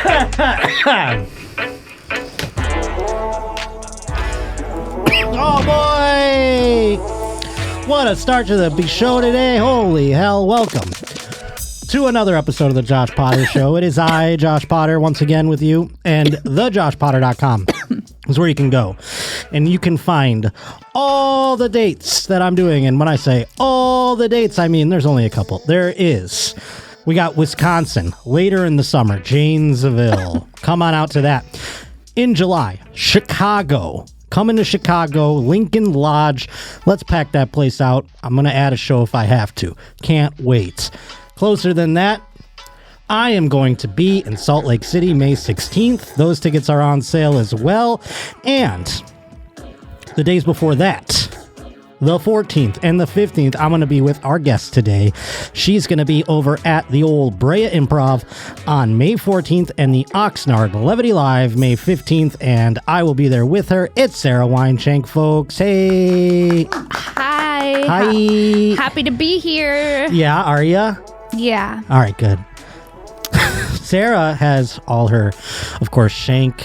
Oh boy! What a start to the big show today. Holy hell, welcome to another episode of the Josh Potter Show. It is I, Josh Potter, once again with you, and thejoshpotter.com is where you can go. And you can find all the dates that I'm doing. And when I say all the dates, I mean there's only a couple. We got Wisconsin later in the summer, Janesville. Come on out to that. In July, Chicago. Coming to Chicago, Lincoln Lodge. Let's pack that place out. I'm going to add a show if I have to. Can't wait. Closer than that, I am going to be in Salt Lake City May 16th. Those tickets are on sale as well. And the days before that, the 14th and the 15th, I'm going to be with our guest today. She's going to be over at the old Brea Improv on May 14th and the Oxnard Levity Live May 15th, and I will be there with her. It's Sara Weinshenk, folks. Hey. Hi. Hi. Happy to be here. Yeah, are ya? Yeah. All right, good. Sara has all her, of course, Shank.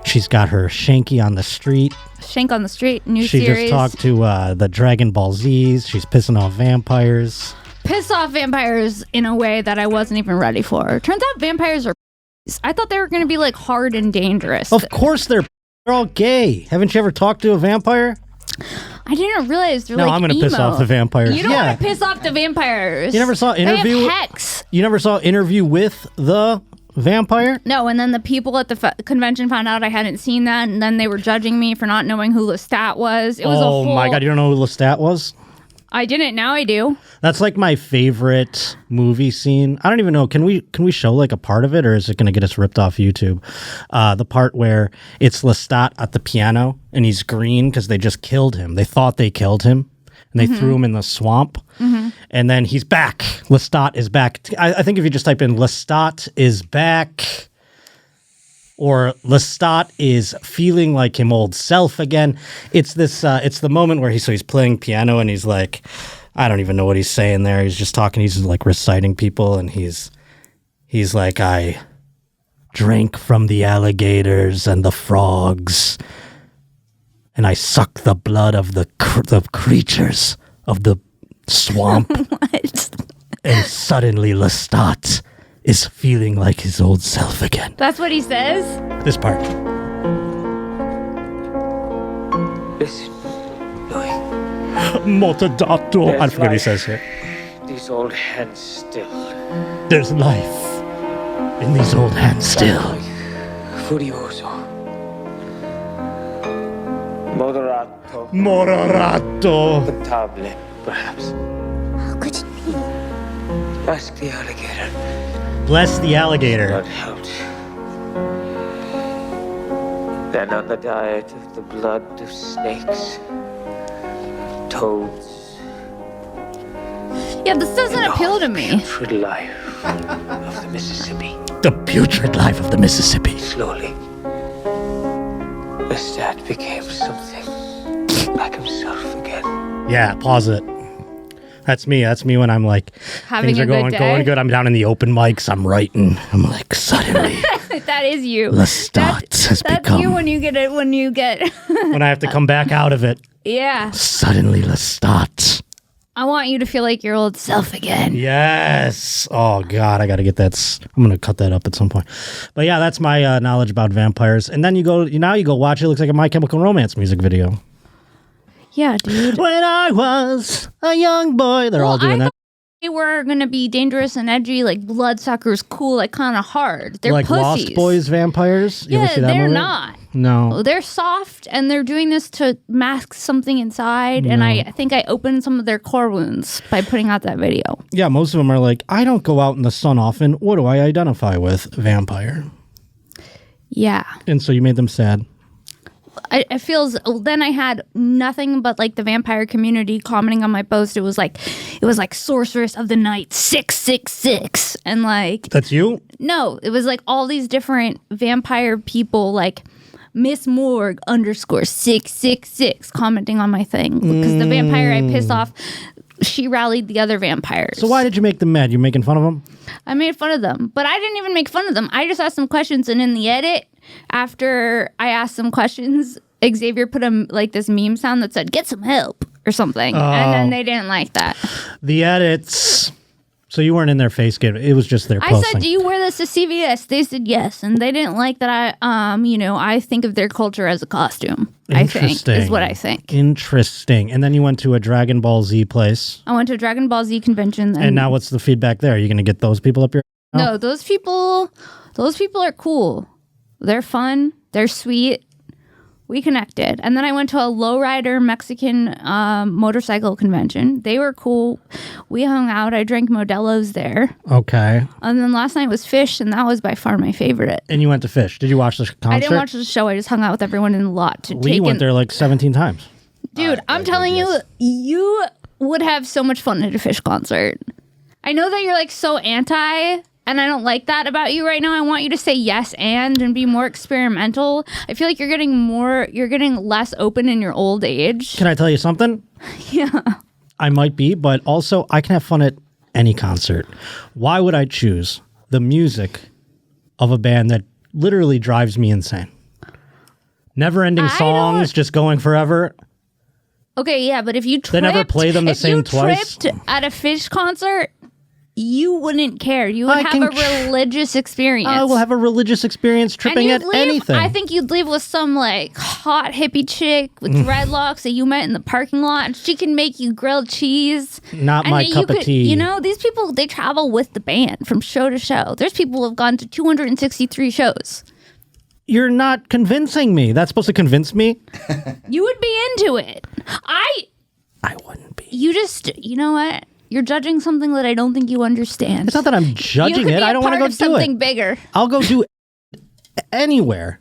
She's got her Shanky on the Street. Shank on the Street, new she series. She just talked to the Dragon Ball Zs. She's pissing off vampires. Piss off vampires in a way that I wasn't even ready for. Turns out vampires are I thought they were going to be like hard and dangerous. Of course they're all gay. Haven't you ever talked to a vampire? I didn't realize they're no, like I'm going to emo. piss off the vampires. You don't want to piss off the vampires. You never saw Interview? They have hex. You never saw Interview with the Vampire? No, and then the people at the convention found out I hadn't seen that, and then they were judging me for not knowing who Lestat was. It was oh my god, you don't know who Lestat was? I didn't, now I do. That's like my favorite movie scene. I don't even know, can we show like a part of it, or is it going to get us ripped off YouTube? The part where it's Lestat at the piano, and he's green because they just killed him. They thought they killed him. And they threw him in the swamp. Mm-hmm. And then he's back. Lestat is back. I think if you just type in Lestat is back, or Lestat is feeling like him old self again. It's this. It's the moment where he's playing piano and he's like, I don't even know what he's saying there. He's just talking. He's like reciting people, and he's like, I drank from the alligators and the frogs, and I suck the blood of the creatures of the swamp. What? And suddenly Lestat is feeling like his old self again. That's what he says? This part. Listen, Louis. Motodato. I forget what he says here. These old hands still. There's life in these old hands still. Furioso. Moderato. Potable, perhaps. How could it be? Ask the alligator. Bless the alligator. Blood helped. Then on the diet of the blood of snakes, toads. Yeah, this doesn't appeal to me. Putrid life of the Mississippi. The putrid life of the Mississippi. Slowly, Lestat became something like himself again. Yeah, pause it. That's me. That's me when I'm like, Having things are going good. I'm down in the open mics. I'm writing. I'm like, suddenly. That is you. Lestat has become. That's you when you get it. When I have to come back out of it. Yeah. Suddenly, Lestat. I want you to feel like your old self again. Yes. Oh God, I got to get that. I'm gonna cut that up at some point. But yeah, that's my knowledge about vampires. And then you go watch it. It looks like a My Chemical Romance music video. Yeah, dude. When I was a young boy, they're all doing that. They were gonna be dangerous and edgy, like bloodsuckers, cool, like kind of hard. They're like pussies. Lost Boys vampires. You ever see that they're movie? not. No, they're soft, and they're doing this to mask something inside. And I think I opened some of their core wounds by putting out that video. Yeah, most of them are like, I don't go out in the sun often. What do I identify with? Vampire. Yeah. And so you made them sad. It feels. Then I had nothing but like the vampire community commenting on my post. It was like sorceress of the night 666, and like that's you. No, it was like all these different vampire people like Miss Morgue _666 commenting on my thing because the vampire I pissed off she rallied the other vampires. So why did you make them mad? You're making fun of them? I made fun of them, but I didn't even make fun of them. I just asked them questions, and in the edit, after I asked them questions, Xavier put this meme sound that said, "Get some help" or something, and then they didn't like that. The edits. So you weren't in their face game. It was just their posting. I said, "Do you wear this to CVS?" They said yes, and they didn't like that. I think of their culture as a costume. I think is what I think. Interesting. And then you went to a Dragon Ball Z place. I went to a Dragon Ball Z convention. And now what's the feedback there? Are you going to get those people up here? No, those people are cool. They're fun. They're sweet. We connected. And then I went to a lowrider Mexican motorcycle convention. They were cool. We hung out. I drank Modelo's there. Okay. And then last night was Fish, and that was by far my favorite. And you went to Fish. Did you watch the concert? I didn't watch the show. I just hung out with everyone in the lot. We went there like 17 times. Dude, I'm telling you, you would have so much fun at a Fish concert. I know that you're like so anti, and I don't like that about you right now. I want you to say yes and be more experimental. I feel like you're getting less open in your old age. Can I tell you something? Yeah. I might be, but also I can have fun at any concert. Why would I choose the music of a band that literally drives me insane? Never-ending songs, just going forever. Okay, yeah, but if you tripped, they never play them the same twice. If you tripped at a Fish concert, you wouldn't care. You would have a religious experience. I will have a religious experience tripping at anything. I think you'd leave with some like hot hippie chick with dreadlocks that you met in the parking lot, and she can make you grilled cheese. Not my cup of tea. You know, these people, they travel with the band from show to show. There's people who have gone to 263 shows. You're not convincing me. That's supposed to convince me? You would be into it. I wouldn't be. You know what? You're judging something that I don't think you understand. It's not that I'm judging it. I don't want to go do something bigger. I'll go do anywhere.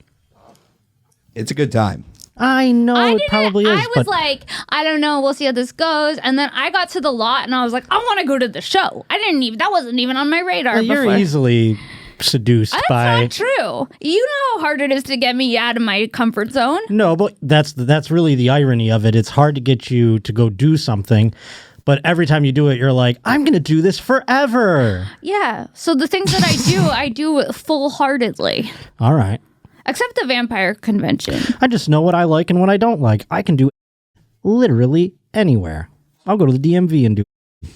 It's a good time. I know it probably is. I was like, I don't know. We'll see how this goes. And then I got to the lot and I was like, I want to go to the show. That wasn't even on my radar before. You're easily seduced by. That's not true. You know how hard it is to get me out of my comfort zone. No, but that's really the irony of it. It's hard to get you to go do something. But every time you do it, you're like, I'm going to do this forever. Yeah. So the things that I do full-heartedly. All right. Except the vampire convention. I just know what I like and what I don't like. I can do literally anywhere. I'll go to the DMV and do.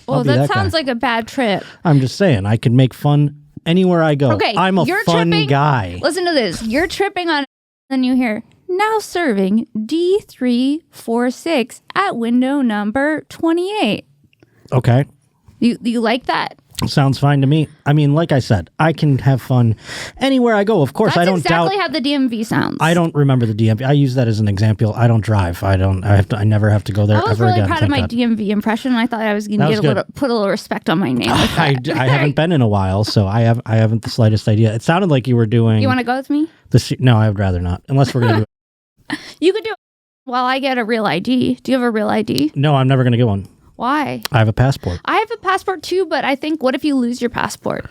Well, that sounds like a bad trip. I'm just saying, I can make fun anywhere I go. Okay, I'm a fun guy. Listen to this. You're tripping on, and you hear, now serving D346 at window number 28. Okay. You like that? Sounds fine to me. I mean, like I said, I can have fun anywhere I go. Of course, I don't doubt. That's exactly how the DMV sounds. I don't remember the DMV. I use that as an example. I don't drive. I never have to go there ever again. I was really proud of my DMV impression. I thought I was going to put a little respect on my name. I haven't been in a while, so I haven't the slightest idea. It sounded like you were doing. You want to go with me? No, I would rather not. Unless we're going to do it. You could do it while I get a real ID. Do you have a real ID? No, I'm never going to get one. Why? I have a passport. I have a passport too, but I think, what if you lose your passport?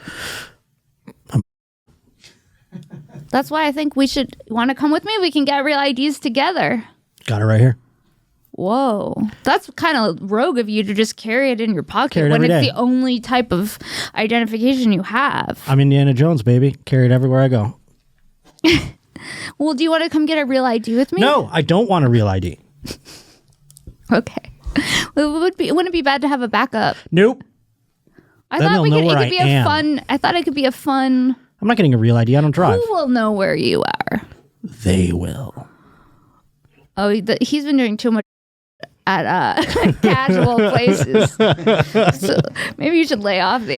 That's why I think we should. Want to come with me? We can get real IDs together. Got it right here. Whoa. That's kind of rogue of you to just carry it in your pocket when it's the only type of identification you have. I'm Indiana Jones, baby. Carry it everywhere I go. Well, do you want to come get a real ID with me? No, I don't want a real ID. Okay. Wouldn't it be bad to have a backup? Nope. I thought it could be a fun. I'm not getting a real ID. I don't drive. Who will know where you are? They will. Oh, he's been doing too much at casual places. So maybe you should lay off the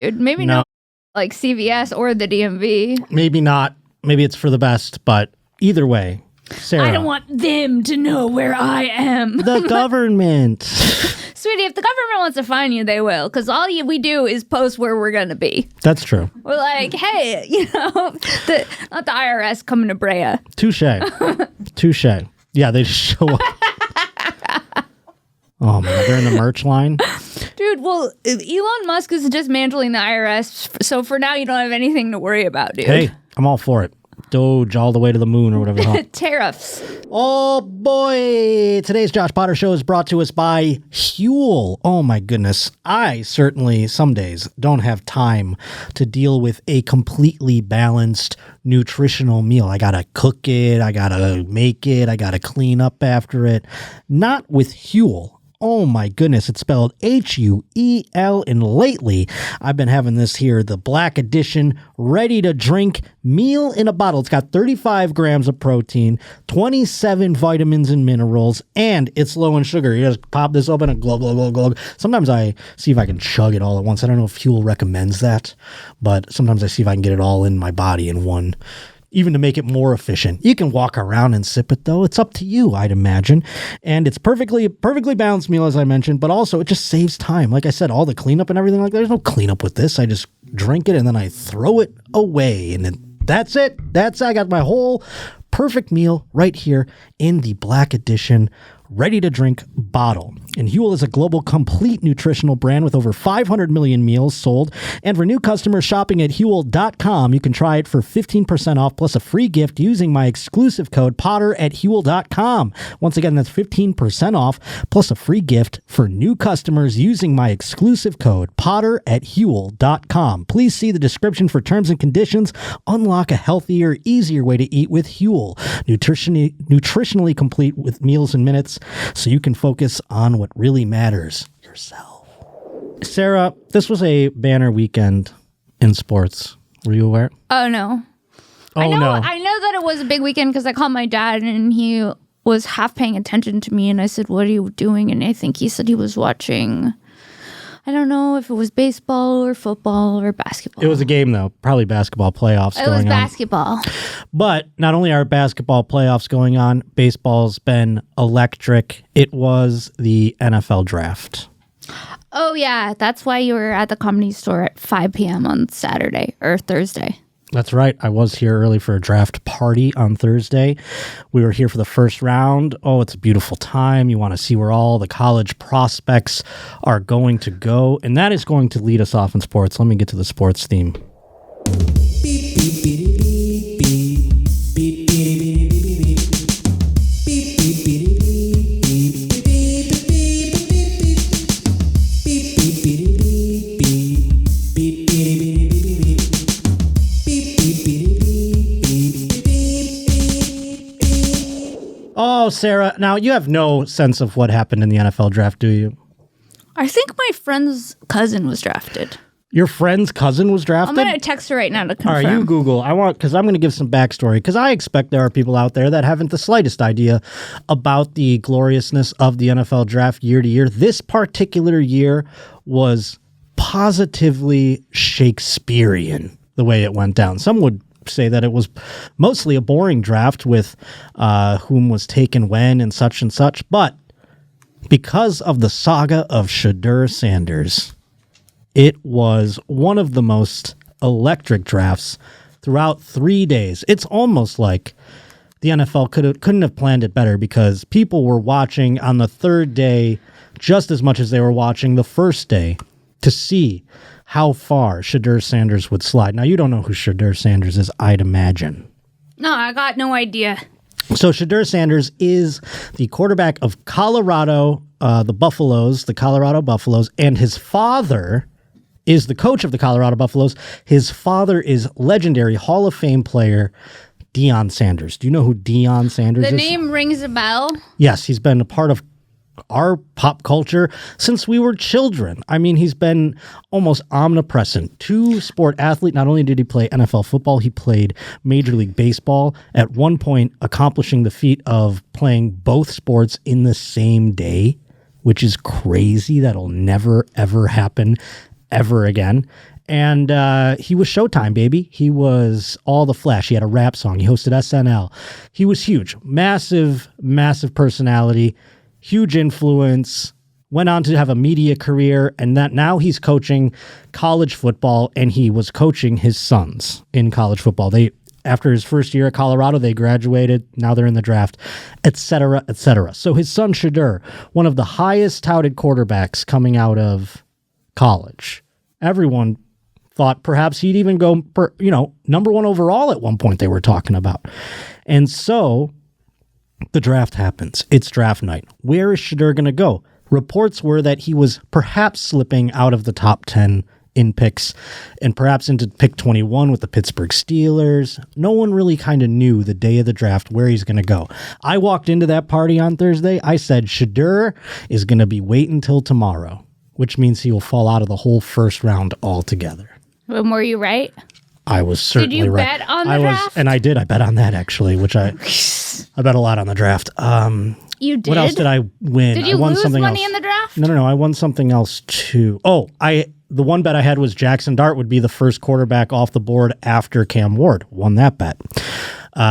dude. Maybe not like CVS or the DMV. Maybe not. Maybe it's for the best, but either way. Sarah. I don't want them to know where I am. The government. Sweetie, if the government wants to find you, they will. Because all we do is post where we're going to be. That's true. We're like, hey, not the IRS coming to Brea. Touche. Touche. Yeah, they just show up. Oh, man, they're in the merch line. Dude, well, Elon Musk is dismantling the IRS. So for now, you don't have anything to worry about, dude. Hey, I'm all for it. Doge all the way to the moon or whatever. Tariffs. Oh boy! Today's Josh Potter Show is brought to us by Huel. Oh my goodness. I certainly some days don't have time to deal with a completely balanced nutritional meal. I gotta cook it, I gotta make it, I gotta clean up after it. Not with Huel. Oh my goodness, it's spelled Huel, and lately I've been having this here, the Black Edition, ready to drink meal in a bottle. It's got 35 grams of protein, 27 vitamins and minerals, and it's low in sugar. You just pop this open and glug, glug, glug, glug. Sometimes I see if I can chug it all at once. I don't know if Huel recommends that, but sometimes I see if I can get it all in my body in one. Even to make it more efficient. You can walk around and sip it, though. It's up to you, I'd imagine. And it's perfectly balanced meal, as I mentioned, but also it just saves time. Like I said, all the cleanup and everything, like there's no cleanup with this. I just drink it and then I throw it away. And then that's it. I got my whole perfect meal right here in the Black Edition ready-to-drink bottle. And Huel is a global complete nutritional brand with over 500 million meals sold. And for new customers shopping at Huel.com, you can try it for 15% off plus a free gift using my exclusive code Potter at Huel.com. Once again, that's 15% off plus a free gift for new customers using my exclusive code Potter at Huel.com. Please see the description for terms and conditions. Unlock a healthier, easier way to eat with Huel. Nutritionally complete with meals and minutes, so you can focus on what really matters, yourself. Sarah, this was a banner weekend in sports. Were you aware? Oh, no. Oh, I know no. that it was a big weekend because I called my dad and he was half paying attention to me and I said, what are you doing? And I think he said he was watching, I don't know if it was baseball or football or basketball. It was a game, though. Probably basketball playoffs going on. It was basketball. But not only are basketball playoffs going on, baseball's been electric. It was the NFL draft. Oh, yeah. That's why you were at the Comedy Store at 5 p.m. on Saturday or Thursday. That's right. I was here early for a draft party on Thursday. We were here for the first round. Oh, it's a beautiful time. You want to see where all the college prospects are going to go. And that is going to lead us off in sports. Let me get to the sports theme. Oh, Sarah, now you have no sense of what happened in the NFL draft, do you? I think my friend's cousin was drafted. Your friend's cousin was drafted? I'm going to text her right now to confirm. All right, you Google. Because I'm going to give some backstory, because I expect there are people out there that haven't the slightest idea about the gloriousness of the NFL draft year to year. This particular year was positively Shakespearean, the way it went down. Some would say that it was mostly a boring draft with whom was taken when and such, but because of the saga of Shedeur Sanders, it was one of the most electric drafts throughout 3 days. It's almost like the NFL couldn't have planned it better, because people were watching on the third day just as much as they were watching the first day to see how far Shedeur Sanders would slide. Now, you don't know who Shedeur Sanders is, I'd imagine. No, I got no idea. So Shedeur Sanders is the quarterback of Colorado, the Colorado Buffaloes, and his father is the coach of the Colorado Buffaloes. His father is legendary Hall of Fame player Deion Sanders. Do you know who Deion Sanders is? The name rings a bell. Yes, he's been a part of our pop culture since we were children. I mean, he's been almost omnipresent. Two-sport athlete. Not only did he play NFL football, he played Major League Baseball, at one point accomplishing the feat of playing both sports in the same day, which is crazy. That'll never, ever happen ever again. And he was Showtime, baby. He was all the flash. He had a rap song. He hosted SNL. He was huge. Massive, massive personality. Huge influence, went on to have a media career, and that now he's coaching college football, and he was coaching his sons in college football. After his first year at Colorado, they graduated. Now they're in the draft, et cetera, et cetera. So his son, Shedeur, one of the highest touted quarterbacks coming out of college. Everyone thought perhaps he'd even go, number one overall at one point they were talking about. And so the draft happens. It's draft night. Where is Shedeur going to go? Reports were that he was perhaps slipping out of the top 10 in picks and perhaps into pick 21 with the Pittsburgh Steelers. No one really kind of knew the day of the draft where he's going to go. I walked into that party on Thursday. I said, Shedeur is going to be waiting till tomorrow, which means he will fall out of the whole first round altogether. And were you right? I was certainly right. Did you bet on the draft? And I did. I bet on that, actually, which I bet a lot on the draft. You did? What else did I win? Did you I won lose something money else. in the draft? No. I won something else too. Oh, the one bet I had was Jackson Dart would be the first quarterback off the board after Cam Ward. Won that bet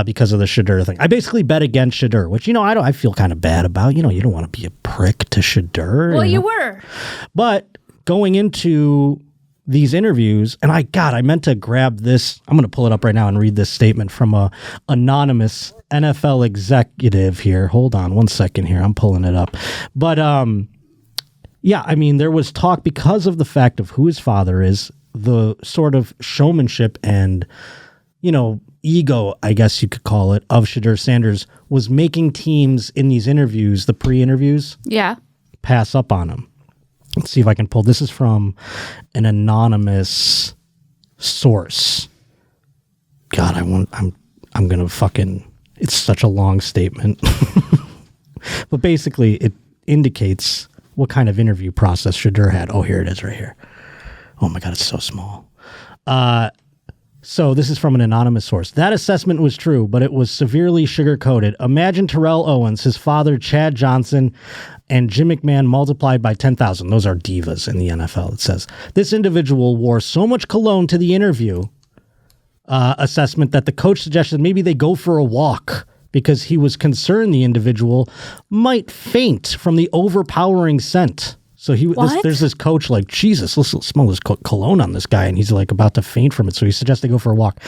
because of the Shedeur thing. I basically bet against Shedeur, which I feel kind of bad about. You don't want to be a prick to Shedeur. Well, you were. But going into these interviews, and I meant to grab this. I'm going to pull it up right now and read this statement from a anonymous NFL executive here. Hold on one second here. I'm pulling it up. But there was talk because of the fact of who his father is, the sort of showmanship and, ego, I guess you could call it, of Shedeur Sanders was making teams in these interviews, the pre-interviews, pass up on him. Let's see if I can pull. This is from an anonymous source. God, I'm going to fucking, it's such a long statement. But basically it indicates what kind of interview process Shedeur had. Oh, here it is right here. Oh my God, it's so small. So this is from an anonymous source. That assessment was true, but it was severely sugar-coated. Imagine Terrell Owens, his father, Chad Johnson, and Jim McMahon multiplied by 10,000. Those are divas in the NFL, it says. This individual wore so much cologne to the interview assessment that the coach suggested maybe they go for a walk because he was concerned the individual might faint from the overpowering scent. So there's this coach like, Jesus, let's smell this cologne on this guy. And he's like about to faint from it. So he suggests they go for a walk.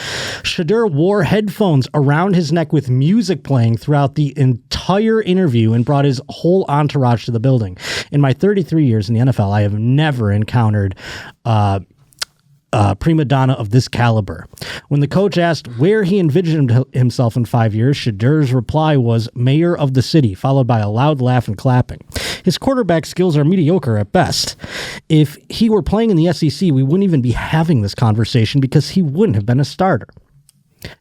Shedeur wore headphones around his neck with music playing throughout the entire interview and brought his whole entourage to the building. In my 33 years in the NFL, I have never encountered prima donna of this caliber. When the coach asked where he envisioned himself in 5 years, Shedeur's reply was mayor of the city, followed by a loud laugh and clapping. His quarterback skills are mediocre at best. If he were playing in the SEC, we wouldn't even be having this conversation because he wouldn't have been a starter.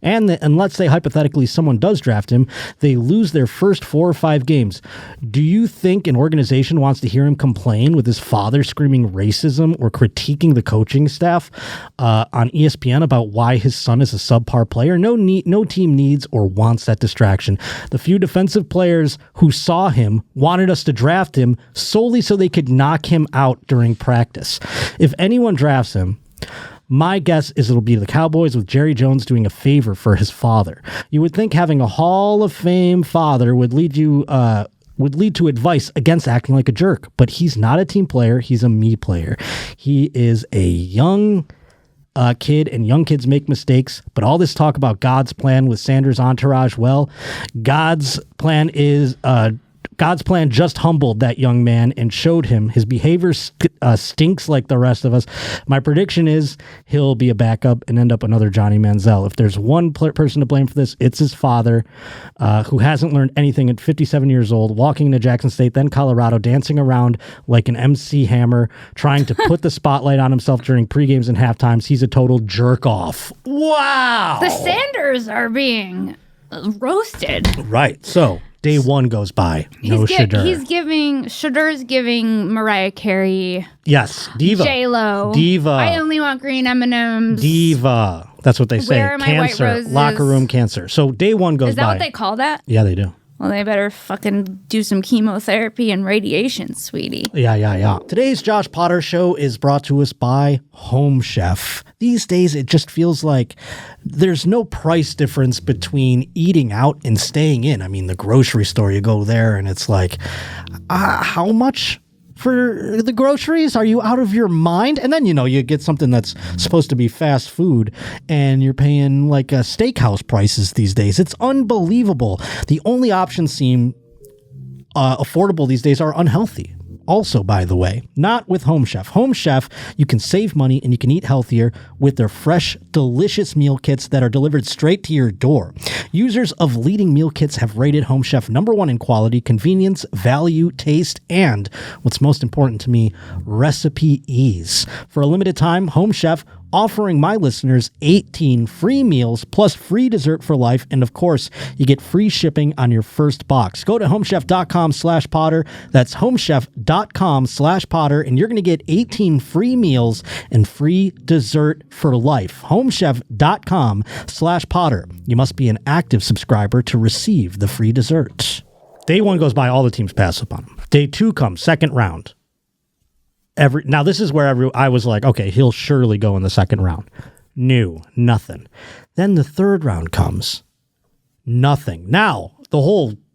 And let's say hypothetically someone does draft him, they lose their first 4 or 5 games. Do you think an organization wants to hear him complain with his father screaming racism or critiquing the coaching staff on ESPN about why his son is a subpar player? No team needs or wants that distraction. The few defensive players who saw him wanted us to draft him solely so they could knock him out during practice. If anyone drafts him, my guess is it'll be the Cowboys with Jerry Jones doing a favor for his father. You would think having a Hall of Fame father would lead to advice against acting like a jerk, but he's not a team player. He's a me player. He is a young kid, and young kids make mistakes. But all this talk about God's plan with Sanders' entourage, well, God's plan just humbled that young man and showed him his behavior stinks like the rest of us. My prediction is he'll be a backup and end up another Johnny Manziel. If there's one person to blame for this, it's his father, who hasn't learned anything at 57 years old, walking into Jackson State, then Colorado, dancing around like an MC Hammer, trying to put the spotlight on himself during pregames and halftimes. He's a total jerk off. Wow. The Sanders are being roasted. Right. So day one goes by. No Shedeur. Shedeur's giving Mariah Carey. Yes, diva. J-Lo. Diva. I only want green M&Ms. Diva. That's what they say. Where are my cancer. white roses? Locker room cancer. So day one goes by. Is that what they call that? Yeah, they do. Well, they better fucking do some chemotherapy and radiation, sweetie. Yeah. Today's Josh Potter Show is brought to us by Home Chef. These days, it just feels like there's no price difference between eating out and staying in. I mean, the grocery store, you go there and it's like, how much for the groceries? Are you out of your mind? And then, you get something that's supposed to be fast food and you're paying like steakhouse prices these days. It's unbelievable. The only options seem affordable these days are unhealthy. Also, by the way, not with Home Chef. Home Chef, you can save money and you can eat healthier with their fresh, delicious meal kits that are delivered straight to your door. Users of leading meal kits have rated Home Chef #1 in quality, convenience, value, taste, and what's most important to me, recipe ease. For a limited time, Home Chef offering my listeners 18 free meals plus free dessert for life. And of course, you get free shipping on your first box. Go to homechef.com/Potter. That's homechef.com/Potter. And you're going to get 18 free meals and free dessert for life. Homechef.com/Potter. You must be an active subscriber to receive the free dessert. Day 1 goes by, all the teams pass up on him. Day 2 comes, second round. Now this is where I was like, okay, he'll surely go in the second round. Nothing. Then the third round comes. Nothing. Now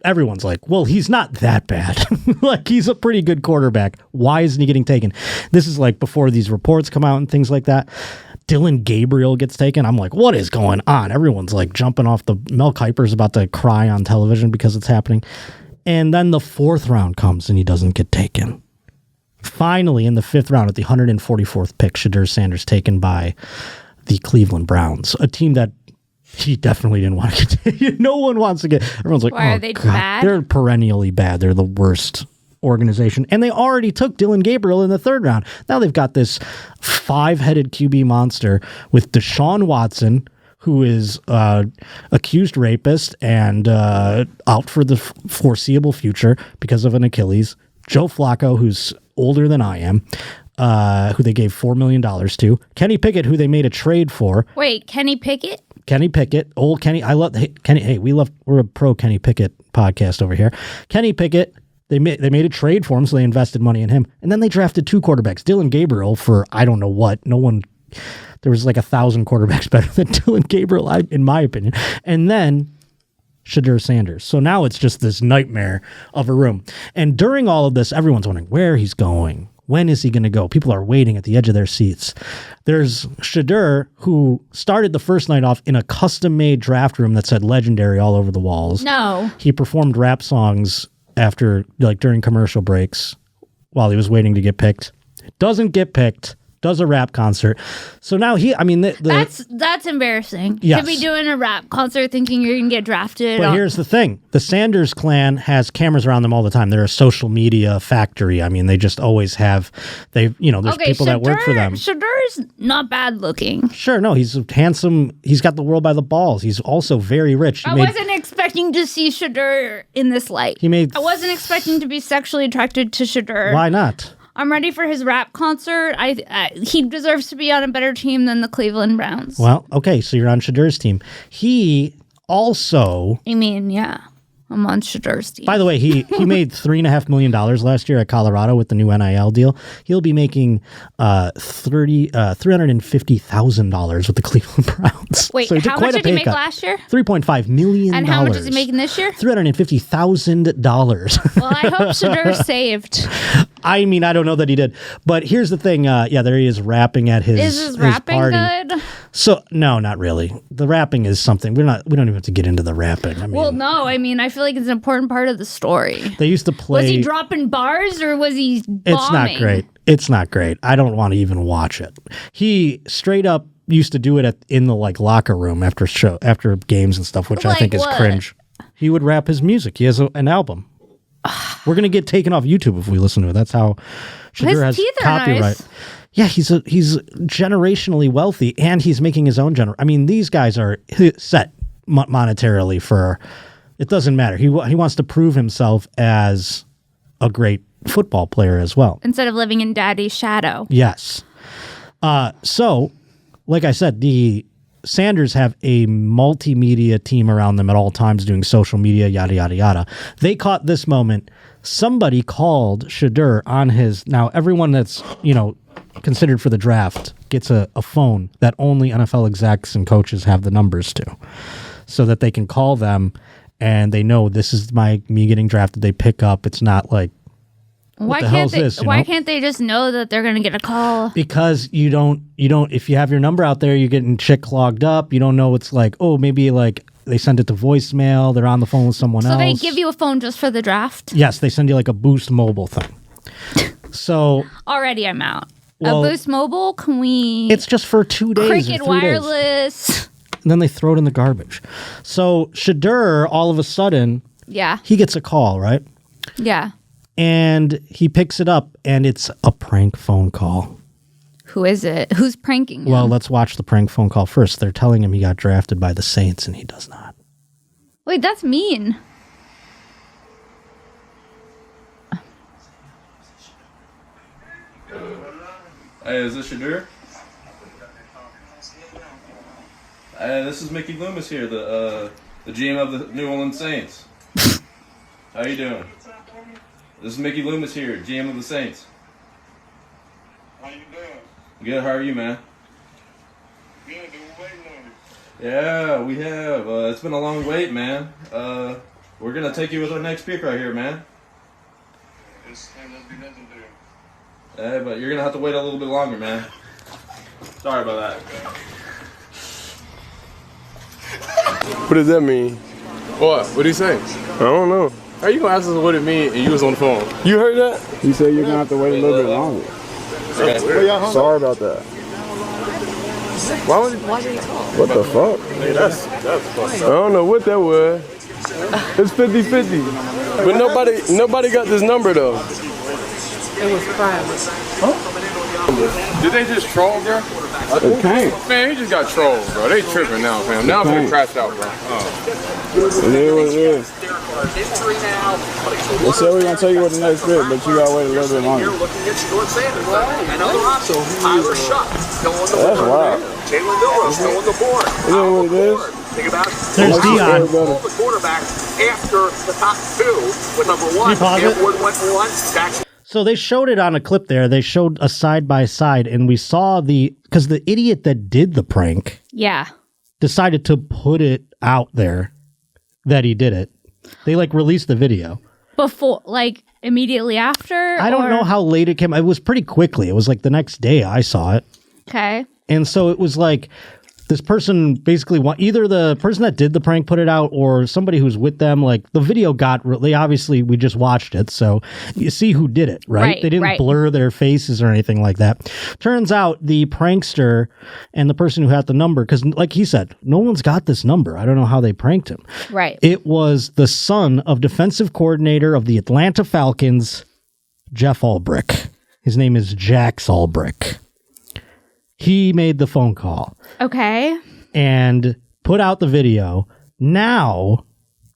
everyone's like, well, he's not that bad. Like, he's a pretty good quarterback. Why isn't he getting taken? This is like before these reports come out and things like that. Dylan Gabriel gets taken. I'm like, what is going on? Everyone's like jumping off the Mel Kiper's about to cry on television because it's happening. And then the fourth round comes and he doesn't get taken. Finally, in the fifth round, at the 144th pick, Shedeur Sanders taken by the Cleveland Browns, a team that he definitely didn't want to get taken. No one wants to get. Everyone's like, Why, are they bad? They're perennially bad. They're the worst organization. And they already took Dylan Gabriel in the third round. Now they've got this 5-headed QB monster with Deshaun Watson, who is accused rapist and out for the foreseeable future because of an Achilles. Joe Flacco, who's older than I am, who they gave $4 million to. Kenny Pickett, who they made a trade for. Wait, Kenny Pickett? Kenny Pickett, old Kenny. I love Kenny. Hey, we're a pro Kenny Pickett podcast over here. Kenny Pickett, they made a trade for him, so they invested money in him. And then they drafted 2 quarterbacks. Dylan Gabriel for I don't know what. There was like 1,000 quarterbacks better than Dylan Gabriel, in my opinion. And then Shedeur Sanders. So now it's just this nightmare of a room. And during all of this, everyone's wondering where he's going. When is he going to go? People are waiting at the edge of their seats. There's Shedeur, who started the first night off in a custom-made draft room that said legendary all over the walls. No. He performed rap songs during commercial breaks while he was waiting to get picked. Doesn't get picked. Does a rap concert. So now that's embarrassing. Yes. To be doing a rap concert thinking you're going to get drafted. But here's the thing. The Sanders clan has cameras around them all the time. They're a social media factory. I mean, they just always have, there's people that work for them. Shedeur's not bad looking. Sure, no, he's handsome. He's got the world by the balls. He's also very rich. I wasn't expecting to see Shedeur in this light. I wasn't expecting to be sexually attracted to Shedeur. Why not? I'm ready for his rap concert. He deserves to be on a better team than the Cleveland Browns. Well, okay, so you're on Shedeur's team. He also... yeah. I'm on Shedeur's team. By the way, he made $3.5 million last year at Colorado with the new NIL deal. He'll be making $350,000 with the Cleveland Browns. Wait, so how much did he make last year? $3.5 million. And how much is he making this year? $350,000. Well, I hope Shedeur saved. I mean, I don't know that he did. But here's the thing. There he is rapping at his Is his rapping party. good? So, no, not really. The rapping is something. We don't even have to get into the rapping. I mean, I feel like it's an important part of the story. They used to play... Was he dropping bars or was he bombing? It's not great. I don't want to even watch it. He straight up used to do it in the locker room after games and stuff, which I think is cringe. He would rap his music. He has an album. We're going to get taken off YouTube if we listen to it. That's how Shedeur has copyright. Nice. Yeah, he's generationally wealthy, and he's making his own I mean, these guys are set monetarily for... It doesn't matter. He wants to prove himself as a great football player as well. Instead of living in daddy's shadow. Yes. So, like I said, the Sanders have a multimedia team around them at all times doing social media, yada, yada, yada. They caught this moment. Somebody called Shedeur on his... Now, everyone that's, considered for the draft gets a phone that only NFL execs and coaches have the numbers to, so that they can call them and they know this is me getting drafted. They pick up. It's not like, why can't they just know that they're going to get a call? Because you don't, if you have your number out there, you're getting shit clogged up. You don't know. It's like, oh, maybe they send it to voicemail. They're on the phone with someone else. So they give you a phone just for the draft? Yes. They send you a Boost mobile thing. So Already I'm out. Well, a Boost Mobile, can we... it's just for 2 days. Cricket or 3 days. Wireless. And then they throw it in the garbage. So Shedeur, all of a sudden, Yeah. he gets a call, right? Yeah. And he picks it up, and it's a prank phone call. Who is it? Who's pranking him? Well, let's watch the prank phone call first. They're telling him he got drafted by the Saints, and he does not. Wait, that's mean. Hey, is this Shedeur? Hey, this is Mickey Loomis here, the GM of the New Orleans Saints. How you doing? This is Mickey Loomis here, GM of the Saints. How you doing? Good, how are you, man? Good, been waiting on you. Yeah, we have. It's been a long wait, man. We're gonna take you with our next pick right here, man. Let's be legendary. Hey, but you're gonna have to wait a little bit longer, man. Sorry about that. What does that mean? What? What'd he say? I don't know. How you gonna ask us what it means and you was on the phone? You heard that? You said you're gonna have to wait a little bit longer. Okay. Sorry about that. Why did he call? What the fuck? Hey, that's I don't know what that was. It's 50-50. But nobody got this number though. It was private. Huh? Did they just troll, bro? It can't. Man, he just got trolled, bro. They tripping now, fam. Now I'm gonna crash out, bro. It is what it is. They said we're gonna tell you what the next pick, but you gotta wait a little bit longer. That's wild. It is what it is. There's Dion. The quarterback after the top two with number one. Edward went one. So they showed it on a clip there. They showed a side by side, and we saw because the idiot that did the prank Yeah. decided to put it out there that he did it. They released the video. Before, immediately after? I don't know how late it came. It was pretty quickly. It was the next day I saw it. Okay. And so it was this person basically either the person that did the prank put it out or somebody who's with them. The video obviously we just watched it. So you see who did it, right? They didn't blur their faces or anything like that. Turns out the prankster and the person who had the number, because like he said, no one's got this number. I don't know how they pranked him. Right. It was the son of defensive coordinator of the Atlanta Falcons, Jeff Ulbrich. His name is Jax Ulbrich. He made the phone call. Okay. And put out the video. Now,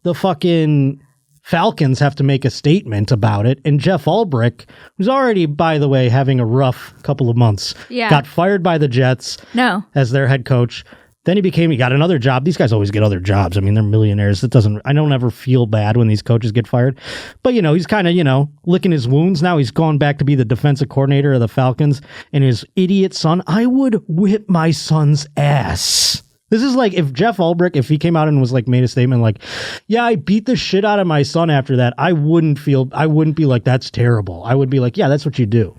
the fucking Falcons have to make a statement about it. And Jeff Ulbrich, who's already, by the way, having a rough couple of months, got fired by the Jets as their head coach. Then he got another job. These guys always get other jobs. I mean, they're millionaires. I don't ever feel bad when these coaches get fired. But, he's kind of, licking his wounds. Now he's gone back to be the defensive coordinator of the Falcons. And his idiot son, I would whip my son's ass. This is if Jeff Ulbrich, if he came out and was made a statement yeah, I beat the shit out of my son after that, I wouldn't be like, that's terrible. I would be like, yeah, that's what you do.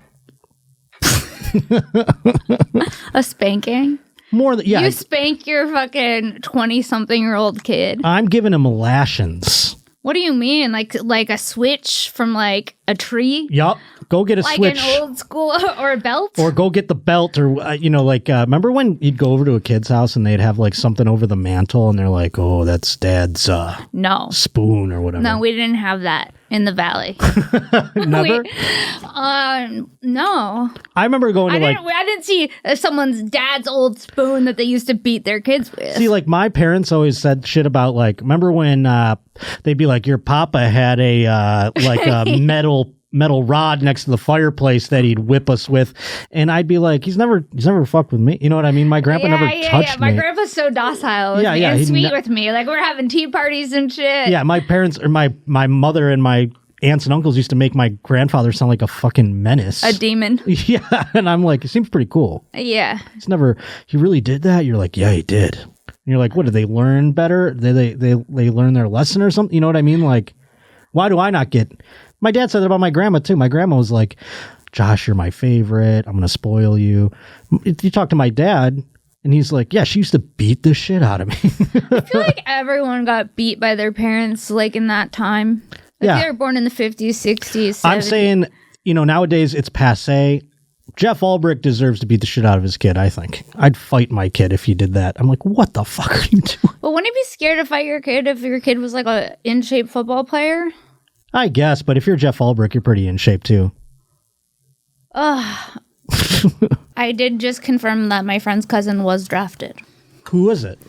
A spanking? More than, yeah. You spank your fucking 20-something-year-old kid. I'm giving him lashings. What do you mean? Like a switch from a tree? Yup. Go get a switch. An old school or a belt? Or go get the belt or, remember when you'd go over to a kid's house and they'd have something over the mantle and they're like, oh, that's dad's spoon or whatever. No, we didn't have that in the valley. Never? No. I remember going to I didn't see someone's dad's old spoon that they used to beat their kids with. See, my parents always said shit about remember when they'd be like, your papa had a metal rod next to the fireplace that he'd whip us with, and I'd be like, he's never fucked with me. You know what I mean? My grandpa never touched me. My grandpa's so docile with me and sweet with me. We're having tea parties and shit. Yeah, my parents or my mother and my aunts and uncles used to make my grandfather sound like a fucking menace. A demon. Yeah, and I'm like, it seems pretty cool. Yeah. He really did that? You're like, yeah, he did. And you're like, what, did they learn better? They learn their lesson or something? You know what I mean? Why do I not get... My dad said that about my grandma, too. My grandma was like, Josh, you're my favorite. I'm going to spoil you. You talk to my dad, and he's like, yeah, she used to beat the shit out of me. I feel like everyone got beat by their parents, in that time. They were born in the 50s, 60s, 70s. I'm saying, nowadays it's passé. Jeff Ulbrich deserves to beat the shit out of his kid, I think. I'd fight my kid if he did that. I'm like, what the fuck are you doing? But wouldn't you be scared to fight your kid if your kid was like a in-shape football player? I guess, but if you're Jeff Ulbrich, you're pretty in shape too. I did just confirm that my friend's cousin was drafted. Who was it?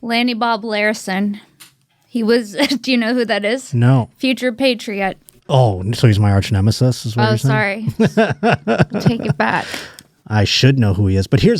Lanny Bob Larson. He was, do you know who that is? No. Future Patriot. Oh, so he's my arch nemesis, is what you're Sorry. saying? Take it back. I should know who he is. But here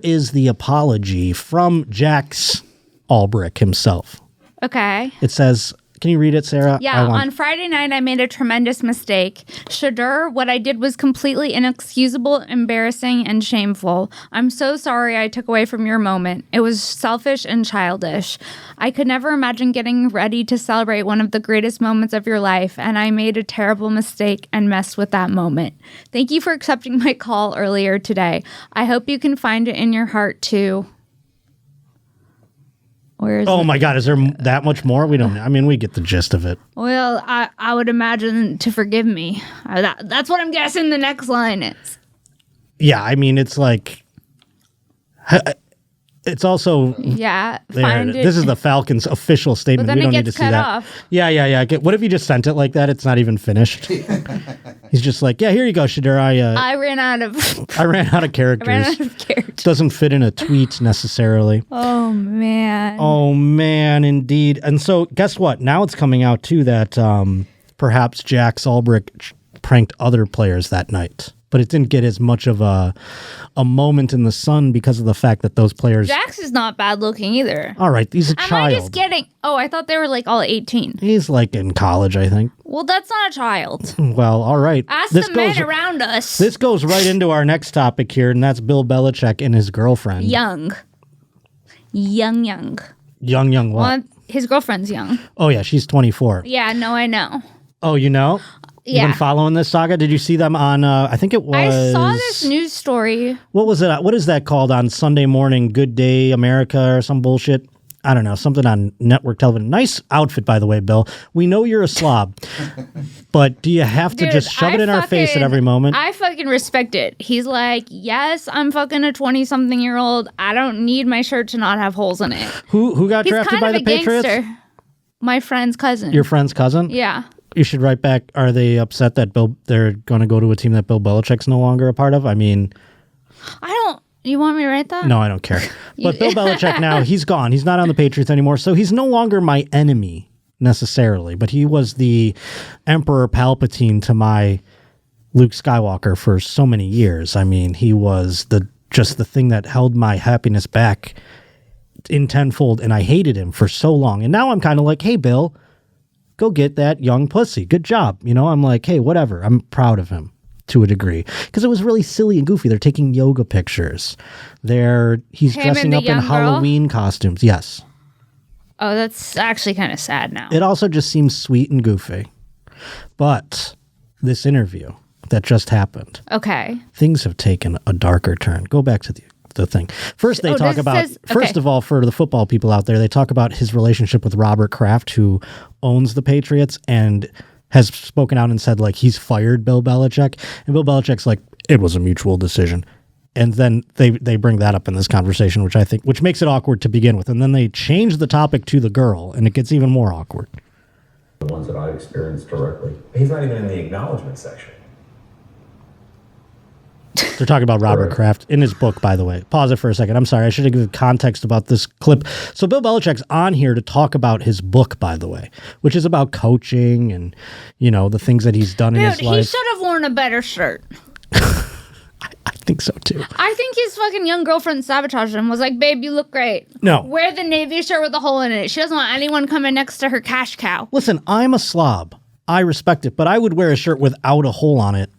is the apology from Jax Ulbrich himself. Okay. It says, can you read it, Sarah? Yeah, on Friday night, I made a tremendous mistake. Shedeur, what I did was completely inexcusable, embarrassing, and shameful. I'm so sorry I took away from your moment. It was selfish and childish. I could never imagine getting ready to celebrate one of the greatest moments of your life, and I made a terrible mistake and messed with that moment. Thank you for accepting my call earlier today. I hope you can find it in your heart, too. My God, is there that much more? We don't know. I mean, we get the gist of it. Well, I would imagine to forgive me. That's what I'm guessing the next line is. Yeah, I mean, it's like... It's also... Yeah, This is the Falcons' official statement. But then we don't it need gets to see cut that. off. Yeah. What if you just sent it like that? It's not even finished. He's just like, yeah, here you go, Shedeur. I ran out of... I ran out of characters. Doesn't fit in a tweet necessarily. Oh, man. Oh, man, indeed. And so, guess what? Now it's coming out, too, that perhaps Jax Ulbrich pranked other players that night. But it didn't get as much of a moment in the sun because of the fact that those players... Jax is not bad looking either. All right, he's a child. Am I just kidding? Oh, I thought they were like all 18. He's like in college, I think. Well, that's not a child. Well, all right. Ask the men around us. This goes right into our next topic here, and that's Bill Belichick and his girlfriend. Young what? Well, his girlfriend's young. Oh, yeah, she's 24. Yeah, no, I know. Oh, you know? Yeah. You've been following this saga? Did you see them on, I think it was... I saw this news story. What was it? What is that called on Sunday morning? Good Day America or some bullshit? I don't know. Something on network television. Nice outfit, by the way, Bill. We know you're a slob. But do you have to just shove it in our face at every moment? I fucking respect it. He's like, yes, I'm fucking a 20-something-year-old. I don't need my shirt to not have holes in it. Who got drafted by the Patriots? Gangster. My friend's cousin. Your friend's cousin? Yeah. You should write back, are they upset that they're going to go to a team that Bill Belichick's no longer a part of? I mean... You want me to write that? No, I don't care. But Bill Belichick now, he's gone. He's not on the Patriots anymore, so he's no longer my enemy necessarily. But he was the Emperor Palpatine to my Luke Skywalker for so many years. I mean, he was just the thing that held my happiness back in tenfold, and I hated him for so long. And now I'm kind of like, hey, Bill, go get that young pussy. Good job. I'm like, hey, whatever. I'm proud of him to a degree because it was really silly and goofy. They're taking yoga pictures. He's dressing up in Halloween costumes. Yes. Oh, that's actually kind of sad now. It also just seems sweet and goofy. But this interview that just happened. Okay. Things have taken a darker turn. Go back to the thing. First, they talk about, first of all, for the football people out there, they talk about his relationship with Robert Kraft, who owns the Patriots and has spoken out and said, like, he's fired Bill Belichick. And Bill Belichick's like, it was a mutual decision. And then they bring that up in this conversation, which makes it awkward to begin with. And then they change the topic to the girl, and it gets even more awkward. The ones that I experienced directly. He's not even in the acknowledgement section. They're talking about Robert Kraft in his book, by the way. Pause it for a second. I'm sorry. I should have given context about this clip. So Bill Belichick's on here to talk about his book, by the way, which is about coaching and, the things that he's done in his life. He should have worn a better shirt. I think so, too. I think his fucking young girlfriend sabotaged him, was like, babe, you look great. No. Wear the navy shirt with a hole in it. She doesn't want anyone coming next to her cash cow. Listen, I'm a slob. I respect it, but I would wear a shirt without a hole on it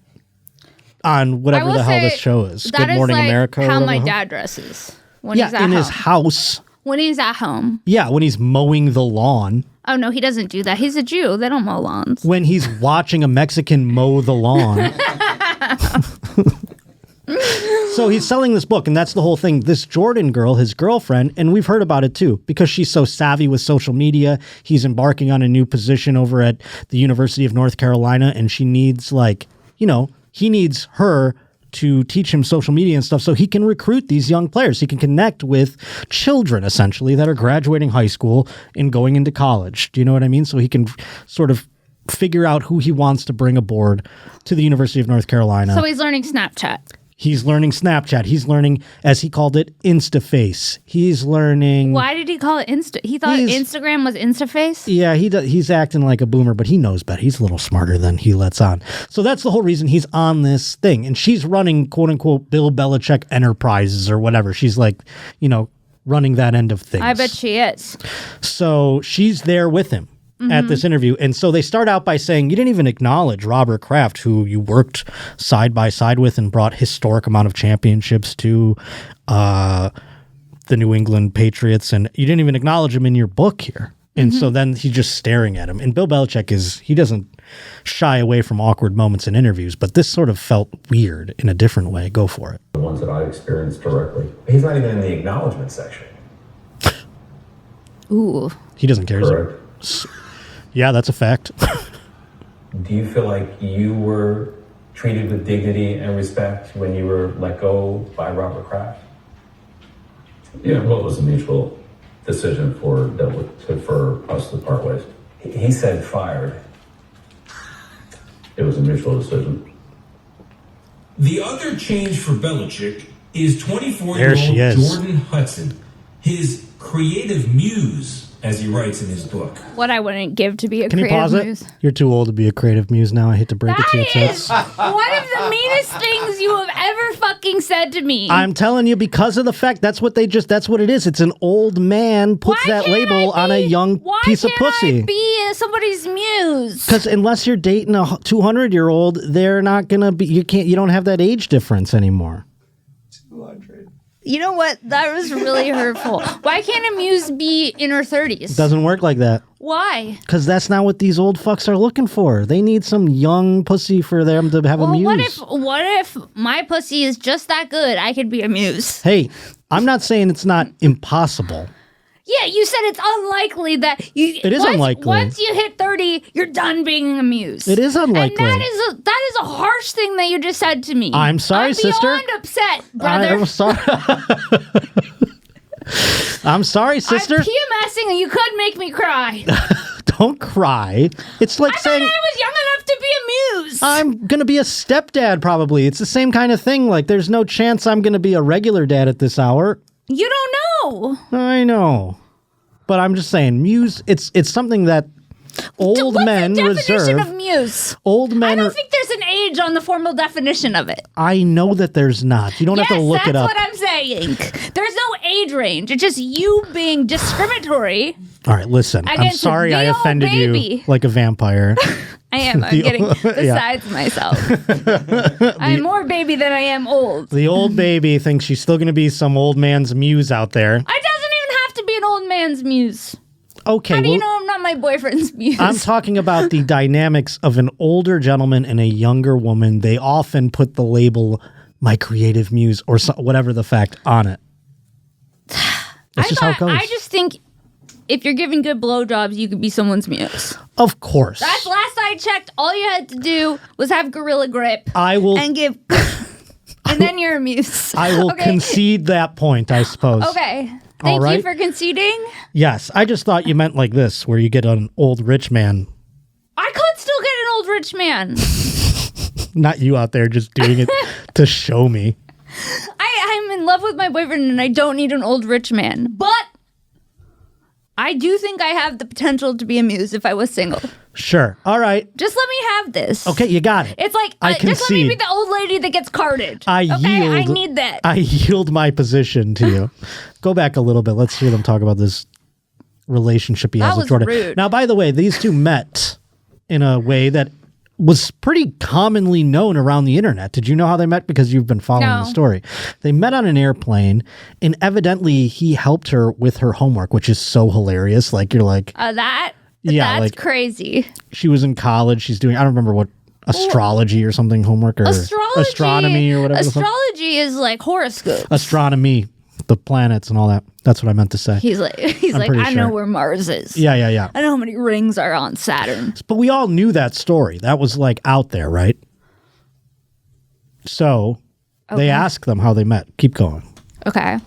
on whatever the hell this show is. Good Morning America. How my dad dresses when he's at home. In his house. When he's at home. Yeah, when he's mowing the lawn. Oh, no, he doesn't do that. He's a Jew. They don't mow lawns. When he's watching a Mexican mow the lawn. So he's selling this book, and that's the whole thing. This Jordan girl, his girlfriend, and we've heard about it too, because she's so savvy with social media. He's embarking on a new position over at the University of North Carolina, and she needs he needs her to teach him social media and stuff so he can recruit these young players. He can connect with children, essentially, that are graduating high school and going into college. Do you know what I mean? So he can sort of figure out who he wants to bring aboard to the University of North Carolina. So he's learning Snapchat. He's learning Snapchat. He's learning, as he called it, Instaface. He's learning... Why did he call it Insta? He thought Instagram was Instaface? Yeah, he's acting like a boomer, but he knows better. He's a little smarter than he lets on. So that's the whole reason he's on this thing. And she's running, quote-unquote, Bill Belichick Enterprises or whatever. She's like, running that end of things. I bet she is. So she's there with him at this interview. And so they start out by saying, you didn't even acknowledge Robert Kraft, who you worked side by side with and brought historic amount of championships to the New England Patriots. And you didn't even acknowledge him in your book here. And so then he's just staring at him. And Bill Belichick he doesn't shy away from awkward moments in interviews, but this sort of felt weird in a different way. Go for it. The ones that I experienced directly. He's not even in the acknowledgement section. Ooh. He doesn't care. Correct. Yeah, that's a fact. Do you feel like you were treated with dignity and respect when you were let go by Robert Kraft? Yeah, well, it was a mutual decision for us to part ways. He said fired. It was a mutual decision. The other change for Belichick is 24-year-old Jordan Hudson, his creative muse, as he writes in his book. What I wouldn't give to be a Can creative you pause muse. it? You're too old to be a creative muse now. I hate to break it to you. That is one of the meanest things you have ever fucking said to me. I'm telling you, because of the fact that's what it is. It's an old man puts that label on a young piece of pussy. Why can't I be somebody's muse? Because unless you're dating a 200-year-old, they're not gonna be. You don't have that age difference anymore. You know what? That was really hurtful. Why can't a muse be in her 30s? It doesn't work like that. Why? Because that's not what these old fucks are looking for. They need some young pussy for them to have a muse. What if my pussy is just that good? I could be a muse. Hey, I'm not saying it's not impossible. Yeah, you said it's unlikely that you. It is unlikely. Once you hit 30, you're done being a muse. It is unlikely. And that is a harsh thing that you just said to me. I'm sorry, sister. I'm beyond upset, brother. I'm sorry. I'm sorry, sister. I'm PMSing and you could make me cry. Don't cry. It's like saying I was young enough to be a muse. I'm going to be a stepdad probably. It's the same kind of thing. Like there's no chance I'm going to be a regular dad at this hour. You don't know. I know. But I'm just saying, muse, it's something that old men reserve. What's the definition of muse? Old men I don't think there's an age on the formal definition of it. I know that there's not. You don't have to look it up. That's what I'm saying. There's no age range. It's just you being discriminatory. All right, listen. I'm sorry I offended you like a vampire. I am. I'm getting besides myself. I'm more baby than I am old. The old baby thinks she's still going to be some old man's muse out there. I doesn't even have to be an old man's muse. Okay. How do you know I'm not my boyfriend's muse? I'm talking about the dynamics of an older gentleman and a younger woman. They often put the label "my creative muse" or whatever the fact on it. That's just how it goes. I just think if you're giving good blowjobs, you could be someone's muse. Of course. That's last I checked. All you had to do was have gorilla grip. And give. And then you're a muse. I will concede that point, I suppose. Okay. Thank you for conceding. Yes. I just thought you meant like this, where you get an old rich man. I could still get an old rich man. Not you out there just doing it to show me. I'm in love with my boyfriend and I don't need an old rich man. But I do think I have the potential to be a muse if I was single. Sure. All right. Just let me have this. Okay, you got it. It's like, just let me be the old lady that gets carded. I need that. I yield my position to you. Go back a little bit. Let's hear them talk about this relationship he has with Jordan. Rude. Now, by the way, these two met in a way that was pretty commonly known around the internet. Did you know how they met? Because you've been following the story. They met on an airplane, and evidently he helped her with her homework, which is so hilarious. Like, you're like... That's crazy. She was in college. She's doing... I don't remember what astrology or something homework or astronomy or whatever. Astrology is like horoscopes. Astronomy, the planets and all that. That's what I meant to say. He's like, I know where Mars is. Yeah. I know how many rings are on Saturn. But we all knew that story. That was like out there, right? So they asked them how they met. Keep going. Okay.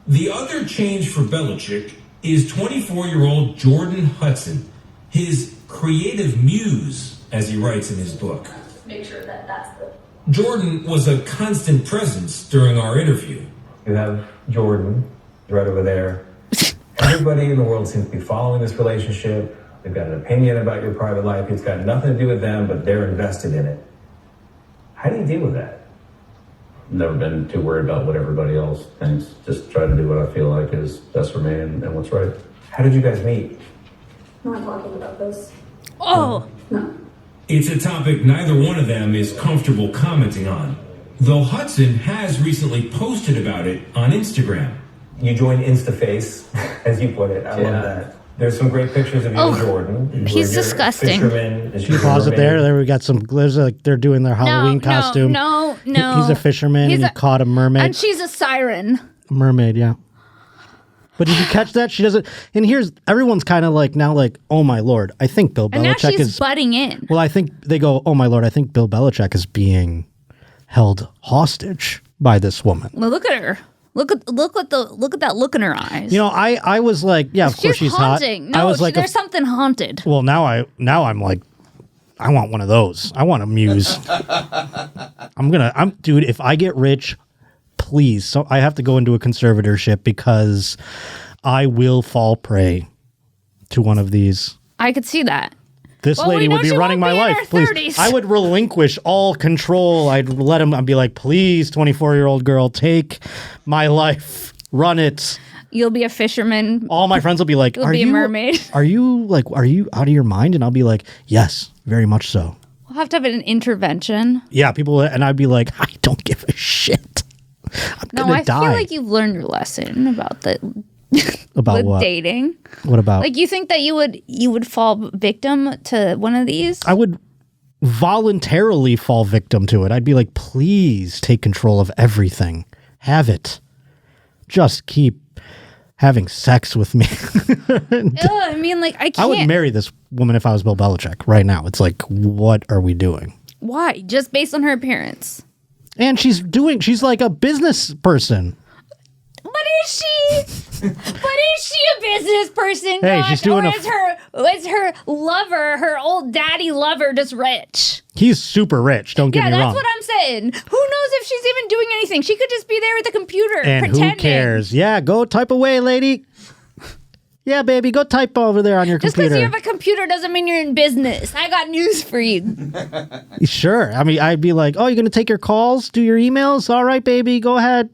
The other change for Belichick is 24-year-old Jordan Hudson, his creative muse, as he writes in his book. Make sure that that's the... Jordan was a constant presence during our interview. You have Jordan right over there. Everybody in the world seems to be following this relationship. They've got an opinion about your private life. It's got nothing to do with them, but they're invested in it. How do you deal with that? Never been too worried about what everybody else thinks. Just try to do what I feel like is best for me and what's right. How did you guys meet? I'm not talking about this. Oh. No. It's a topic neither one of them is comfortable commenting on, though Hudson has recently posted about it on Instagram. You joined InstaFace, as you put it. I love that. There's some great pictures of you and Jordan. He's disgusting. Can you pause it there? There we got some glitters, like they're doing their Halloween costume. No. He's a fisherman and he caught a mermaid. And she's a siren. Mermaid, yeah. But did you catch that? She doesn't. And here's everyone's kind of like now, like, oh my lord, I think Bill Belichick and now she's is butting in. Well, I think they go, oh my lord, I think Bill Belichick is being held hostage by this woman. Well, look at her. Look at that look in her eyes. You know, I was like, yeah, of course she's haunting. hot. No, I was like, there's something haunted. Well, now I'm like, I want one of those. I want a muse. Dude, if I get rich, please. So I have to go into a conservatorship because I will fall prey to one of these. I could see that. This lady would be running my life. Please. I would relinquish all control. I'd let him. I'd be like, please, 24-year-old girl, take my life. Run it. You'll be a fisherman. All my friends will be like, You'll be a mermaid. Are you out of your mind? And I'll be like, yes, very much so. We'll have to have an intervention. Yeah, people, and I'd be like, I don't give a shit. I'm gonna die. I feel like you've learned your lesson about the about what? Dating. What about? Like, you think that you would fall victim to one of these? I would voluntarily fall victim to it. I'd be like, please take control of everything. Have it. Just keep having sex with me. I mean, like, I can't. I would marry this woman if I was Bill Belichick right now. It's like, what are we doing? Why? Just based on her appearance. And she's like a business person. But is she a business person? Hey, she's doing is her lover, her old daddy lover, just rich? He's super rich. Don't get me wrong. Yeah, that's what I'm saying. Who knows if she's even doing anything? She could just be there at the computer and pretending. Who cares? Yeah, go type away, lady. Yeah, baby, go type over there on your just computer. Just because you have a computer doesn't mean you're in business. I got news for you. Sure. I mean, I'd be like, oh, you're going to take your calls, do your emails? All right, baby, go ahead.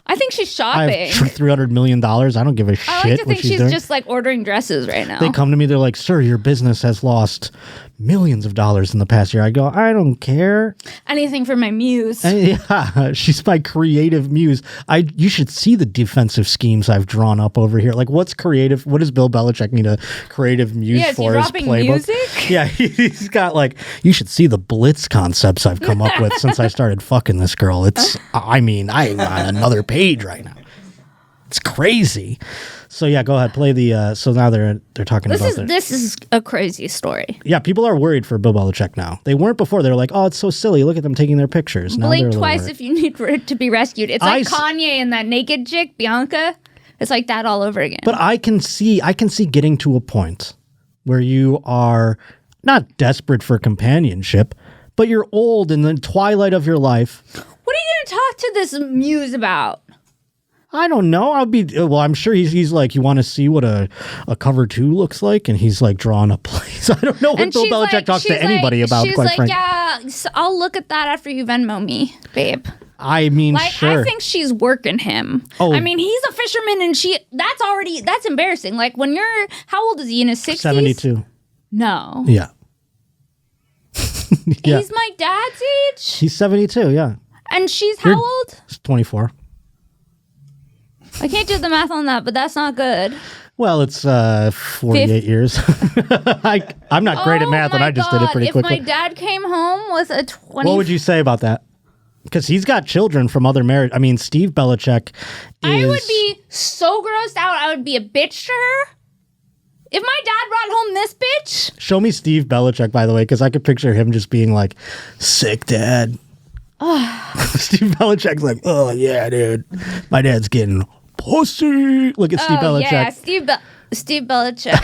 I think she's shopping. I have $300 million. I don't give a shit. I like to think she's doing. Just like ordering dresses right now. They come to me, they're like, sir, your business has lost millions of dollars in the past year. I go, I don't care. Anything for my muse. Yeah, she's my creative muse. You should see the defensive schemes I've drawn up over here. Like, what's creative? What does Bill Belichick need a creative muse for his playbook? Music? Yeah, he's got like, you should see the blitz concepts I've come up with since I started fucking this girl. I'm on another page right now. It's crazy. So yeah, go ahead, play the. So now they're talking about this is a crazy story. Yeah, people are worried for Bill Belichick now. They weren't before. They were like, oh, it's so silly. Look at them taking their pictures. Now blink twice if you need for it to be rescued. It's like Kanye and that naked chick Bianca. It's like that all over again. But I can see getting to a point where you are not desperate for companionship, but you're old in the twilight of your life. What are you going to talk to this muse about? I don't know. I'm sure he's like, you want to see what a cover 2 looks like? And he's like drawing a place. I don't know what Bill Belichick talks to anybody about, quite frankly. Yeah, so I'll look at that after you Venmo me, babe. I mean, like, sure. I think she's working him. Oh. I mean, he's a fisherman and that's embarrassing. Like, when how old is he, in his 60s? 72. No. Yeah. Yeah. He's my dad's age? He's 72, yeah. And she's how old? 24. I can't do the math on that, but that's not good. Well, it's 48 years. I'm not great at math, and I just did it pretty quickly. If my dad came home with a 20... What would you say about that? Because he's got children from other marriage. I mean, Steve Belichick is... I would be so grossed out. I would be a bitch to her. If my dad brought home this bitch... Show me Steve Belichick, by the way, because I could picture him just being like, sick dad. Steve Belichick's like, oh, yeah, dude. My dad's getting pussy. Look at Steve Belichick. Yeah, Steve Belichick.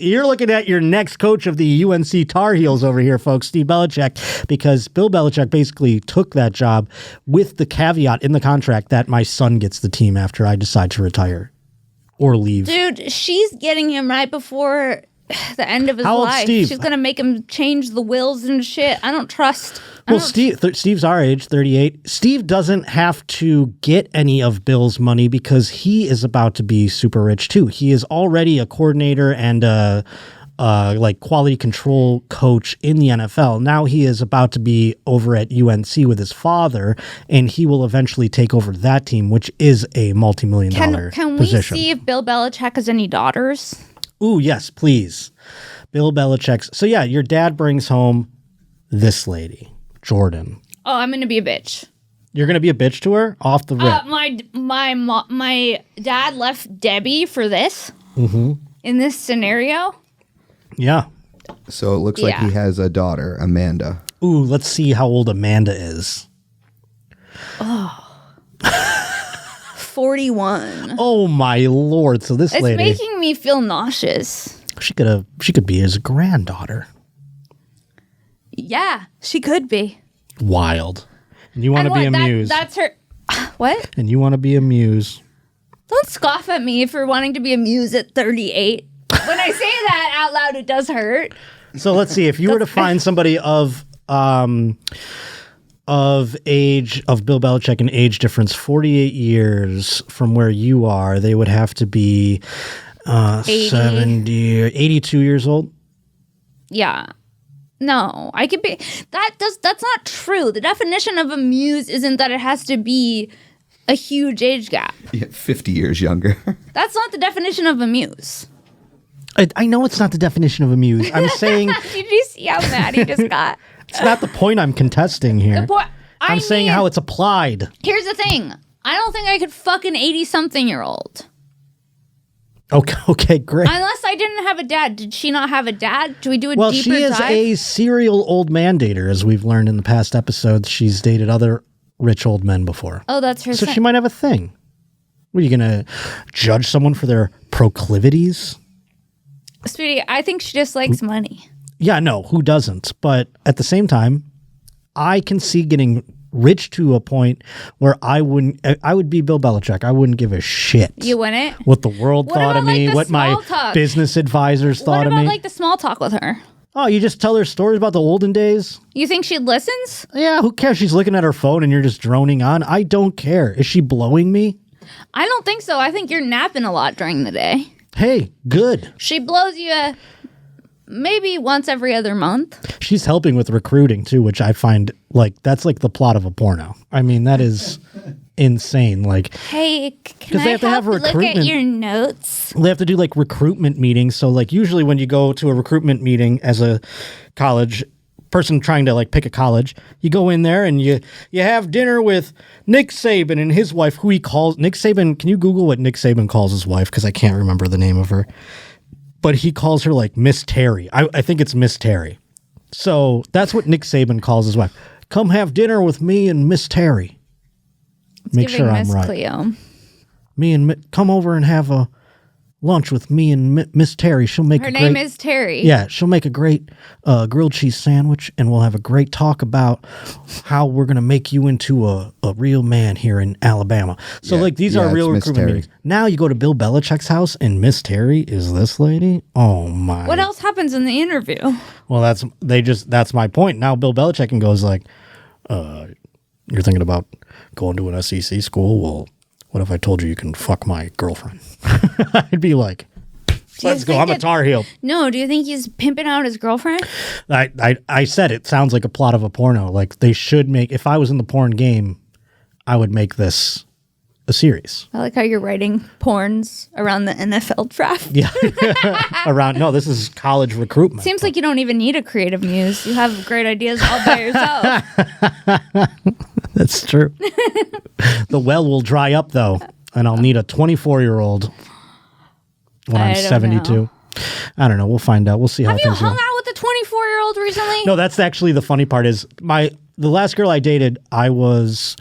You're looking at your next coach of the UNC Tar Heels over here, folks, Steve Belichick, because Bill Belichick basically took that job with the caveat in the contract that my son gets the team after I decide to retire or leave. Dude, she's getting him right before the end of his How old's life. Steve? She's going to make him change the wills and shit. I don't trust. Well, Steve's our age, 38. Steve doesn't have to get any of Bill's money because he is about to be super rich too. He is already a coordinator and like quality control coach in the NFL. Now he is about to be over at UNC with his father, and he will eventually take over that team, which is a multi-million-dollar Can we position. see if Bill Belichick has any daughters? Ooh, yes, please. Bill Belichick's. So yeah, your dad brings home this lady, Jordan. Oh, I'm going to be a bitch. You're going to be a bitch to her off the rip. My dad left Debbie for this in this scenario. Yeah. So it looks like he has a daughter, Amanda. Ooh, let's see how old Amanda is. Oh. 41. Oh my lord! So this lady, it's making me feel nauseous. She could be his granddaughter. Yeah, she could be. Wild. And you want to be a muse. That's her. What? And you want to be a muse. Don't scoff at me for wanting to be a muse at 38. When I say that out loud, it does hurt. So let's see. If you were to find somebody of age, of Bill Belichick, an age difference, 48 years from where you are, they would have to be 82 years old. Yeah. No, I could be. That's not true. The definition of a muse isn't that it has to be a huge age gap. Yeah, 50 years younger. That's not the definition of a muse. I know it's not the definition of a muse. I'm saying... Did you see how mad he just got? It's not the point I'm contesting here. I'm saying how it's applied. Here's the thing. I don't think I could fuck an 80-something-year-old. Okay, great. Unless I didn't have a dad. Did she not have a dad? Do we do a deeper dive? Well, she is a serial old man dater, as we've learned in the past episodes. She's dated other rich old men before. Oh, that's her So she might have a thing. What, are you going to judge someone for their proclivities? Sweetie, I think she just likes money. Yeah, no, who doesn't? But at the same time, I can see getting rich to a point where I would be Bill Belichick. I wouldn't give a shit. You wouldn't? What the world thought of me, what my business advisors thought of me. What about like the small talk with her? Oh, you just tell her stories about the olden days? You think she listens? Yeah, who cares? She's looking at her phone and you're just droning on. I don't care. Is she blowing me? I don't think so. I think you're napping a lot during the day. Hey, good. She blows you maybe once every other month. She's helping with recruiting too, which I find that's like the plot of a porno. I mean, that is insane. Like, hey, can I help look at your notes? They have to do like recruitment meetings. So like usually when you go to a recruitment meeting as a college person trying to like pick a college, you go in there and you have dinner with Nick Saban and his wife, who he calls Nick Saban. Can you Google what Nick Saban calls his wife? Because I can't remember the name of her. But he calls her like Miss Terry. I think it's Miss Terry. So that's what Nick Saban calls his wife. Come have dinner with me and Miss Terry. Make sure I'm right. Cleo. Come over and have a lunch with me and Miss Terry. She'll make her name is Terry. Yeah, she'll make a great grilled cheese sandwich, and we'll have a great talk about how we're gonna make you into a real man here in Alabama. So these are real recruitment meetings. Now you go to Bill Belichick's house, and Miss Terry is this lady. Oh my! What else happens in the interview? Well, that's my point. Now Bill Belichick goes like, "You're thinking about going to an SEC school? Well, what if I told you can fuck my girlfriend?" I'd be like, let's go. I'm a Tar Heel. No, do you think he's pimping out his girlfriend? I said it sounds like a plot of a porno. Like they should make, if I was in the porn game, I would make this a series. I like how you're writing porns around the NFL draft. Yeah. No, this is college recruitment. Seems like you don't even need a creative muse. You have great ideas all by yourself. That's true. The well will dry up, though, and I'll need a 24-year-ld when I'm 72. Know. I don't know. We'll find out. We'll see how things go. Have you hung out with a 24-year-old recently? No, that's actually the funny part is the last girl I dated, I was...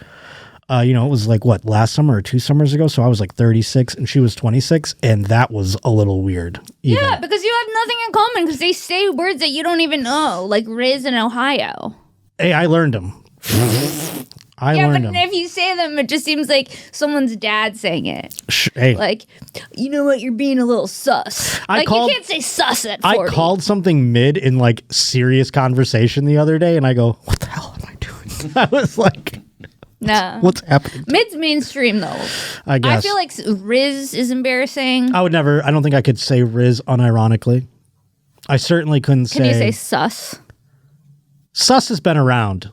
it was like, last summer or 2 summers ago? So I was like 36 and she was 26, and that was a little weird. Even. Yeah, because you have nothing in common because they say words that you don't even know, like Riz in Ohio. Hey, I learned them. But if you say them, it just seems like someone's dad saying it. Hey. Like, you know what, you're being a little sus. You can't say sus at 40. I called something mid in like serious conversation the other day, and I go, what the hell am I doing? I was like... No. What's happening? Mid's mainstream, though. I guess. I feel like Riz is embarrassing. I don't think I could say Riz unironically. I certainly couldn't say... Can you say sus? Sus has been around.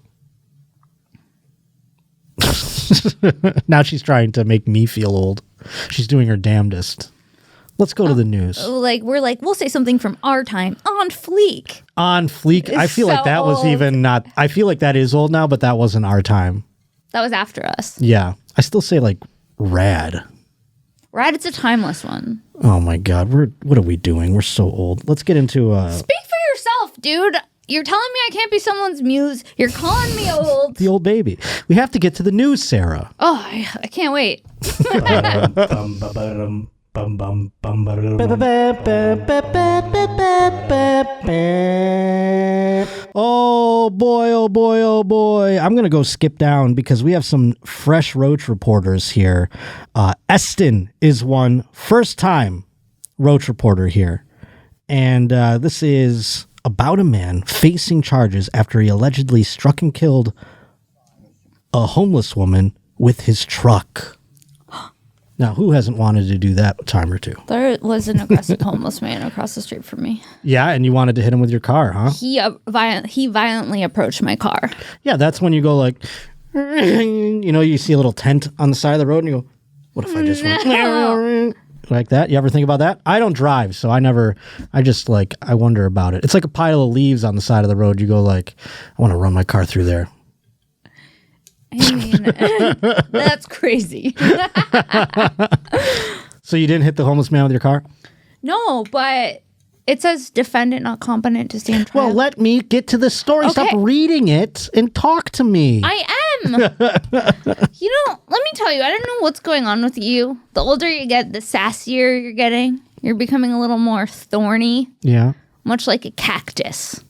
Now she's trying to make me feel old. She's doing her damnedest. Let's go to the news. We'll say something from our time. On fleek. On fleek. I feel like that was even not... I feel like that is old now, but that wasn't our time. That was after us. Yeah. I still say like rad. Rad, it's a timeless one. Oh my God. What are we doing? We're so old. Let's get into... Speak for yourself, dude. You're telling me I can't be someone's muse. You're calling me old. The old baby. We have to get to the news, Sarah. Oh, I can't wait. Oh boy, oh boy, oh boy. I'm going to go skip down because we have some fresh Roach reporters here. Eston is one first-time Roach reporter here. And this is about a man facing charges after he allegedly struck and killed a homeless woman with his truck. Now, who hasn't wanted to do that a time or two? There was an aggressive homeless man across the street from me. Yeah, and you wanted to hit him with your car, huh? He violently approached my car. Yeah, that's when you go like, you see a little tent on the side of the road and you go, what if I just went like that? You ever think about that? I don't drive, so I wonder about it. It's like a pile of leaves on the side of the road. You go like, I want to run my car through there. I mean, that's crazy. So you didn't hit the homeless man with your car? No, but it says defendant not competent to stand trial. Well, let me get to the story. Okay. Stop reading it and talk to me. I am. Let me tell you, I don't know what's going on with you. The older you get, the sassier you're getting. You're becoming a little more thorny. Yeah. Much like a cactus.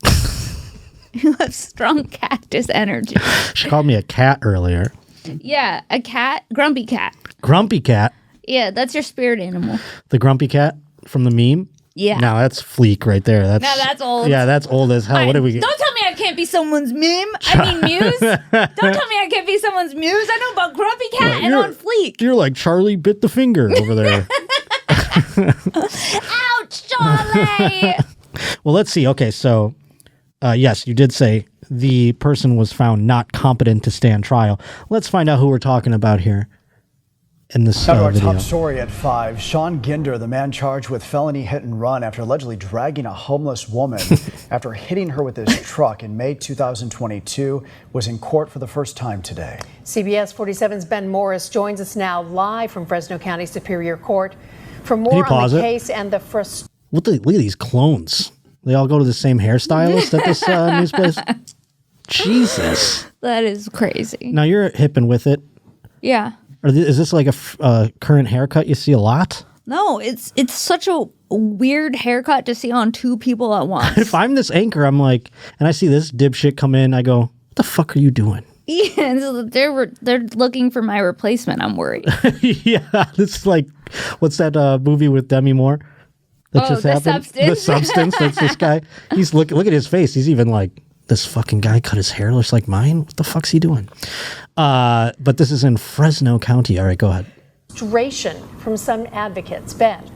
You have strong cactus energy. She called me a cat earlier. Yeah, a cat. Grumpy cat. Grumpy cat? Yeah, that's your spirit animal. The grumpy cat from the meme? Yeah. No, that's Fleek right there. Now that's old. Yeah, that's old as hell. What did we get? Don't tell me I can't be someone's meme. Muse. Don't tell me I can't be someone's muse. I know about Grumpy Cat and on Fleek. You're like Charlie bit the finger over there. Ouch, Charlie. Well, let's see. Okay, so yes, you did say the person was found not competent to stand trial. Let's find out who we're talking about here in this Now to our video. top story at 5. Sean Ginder, the man charged with felony hit and run after allegedly dragging a homeless woman after hitting her with his truck in May 2022, was in court for the first time today. CBS 47's Ben Morris joins us now live from Fresno County Superior Court for more on the case and the frustration. Look at these clones. They all go to the same hairstylist at this news place. Jesus. That is crazy. Now you're hipping with it. Yeah. Is this like a current haircut you see a lot? No, it's such a weird haircut to see on two people at once. If I'm this anchor, I'm like, and I see this dipshit come in, I go, what the fuck are you doing? Yeah, so they're looking for my replacement. I'm worried. Yeah, this is like, what's that movie with Demi Moore? That just happened? Substance. The Substance. That's this guy. He's look at his face. He's even like, this fucking guy cut his hair looks like mine. What the fuck's he doing? But this is in Fresno County. All right, go ahead. Frustration from some advocates. Ben.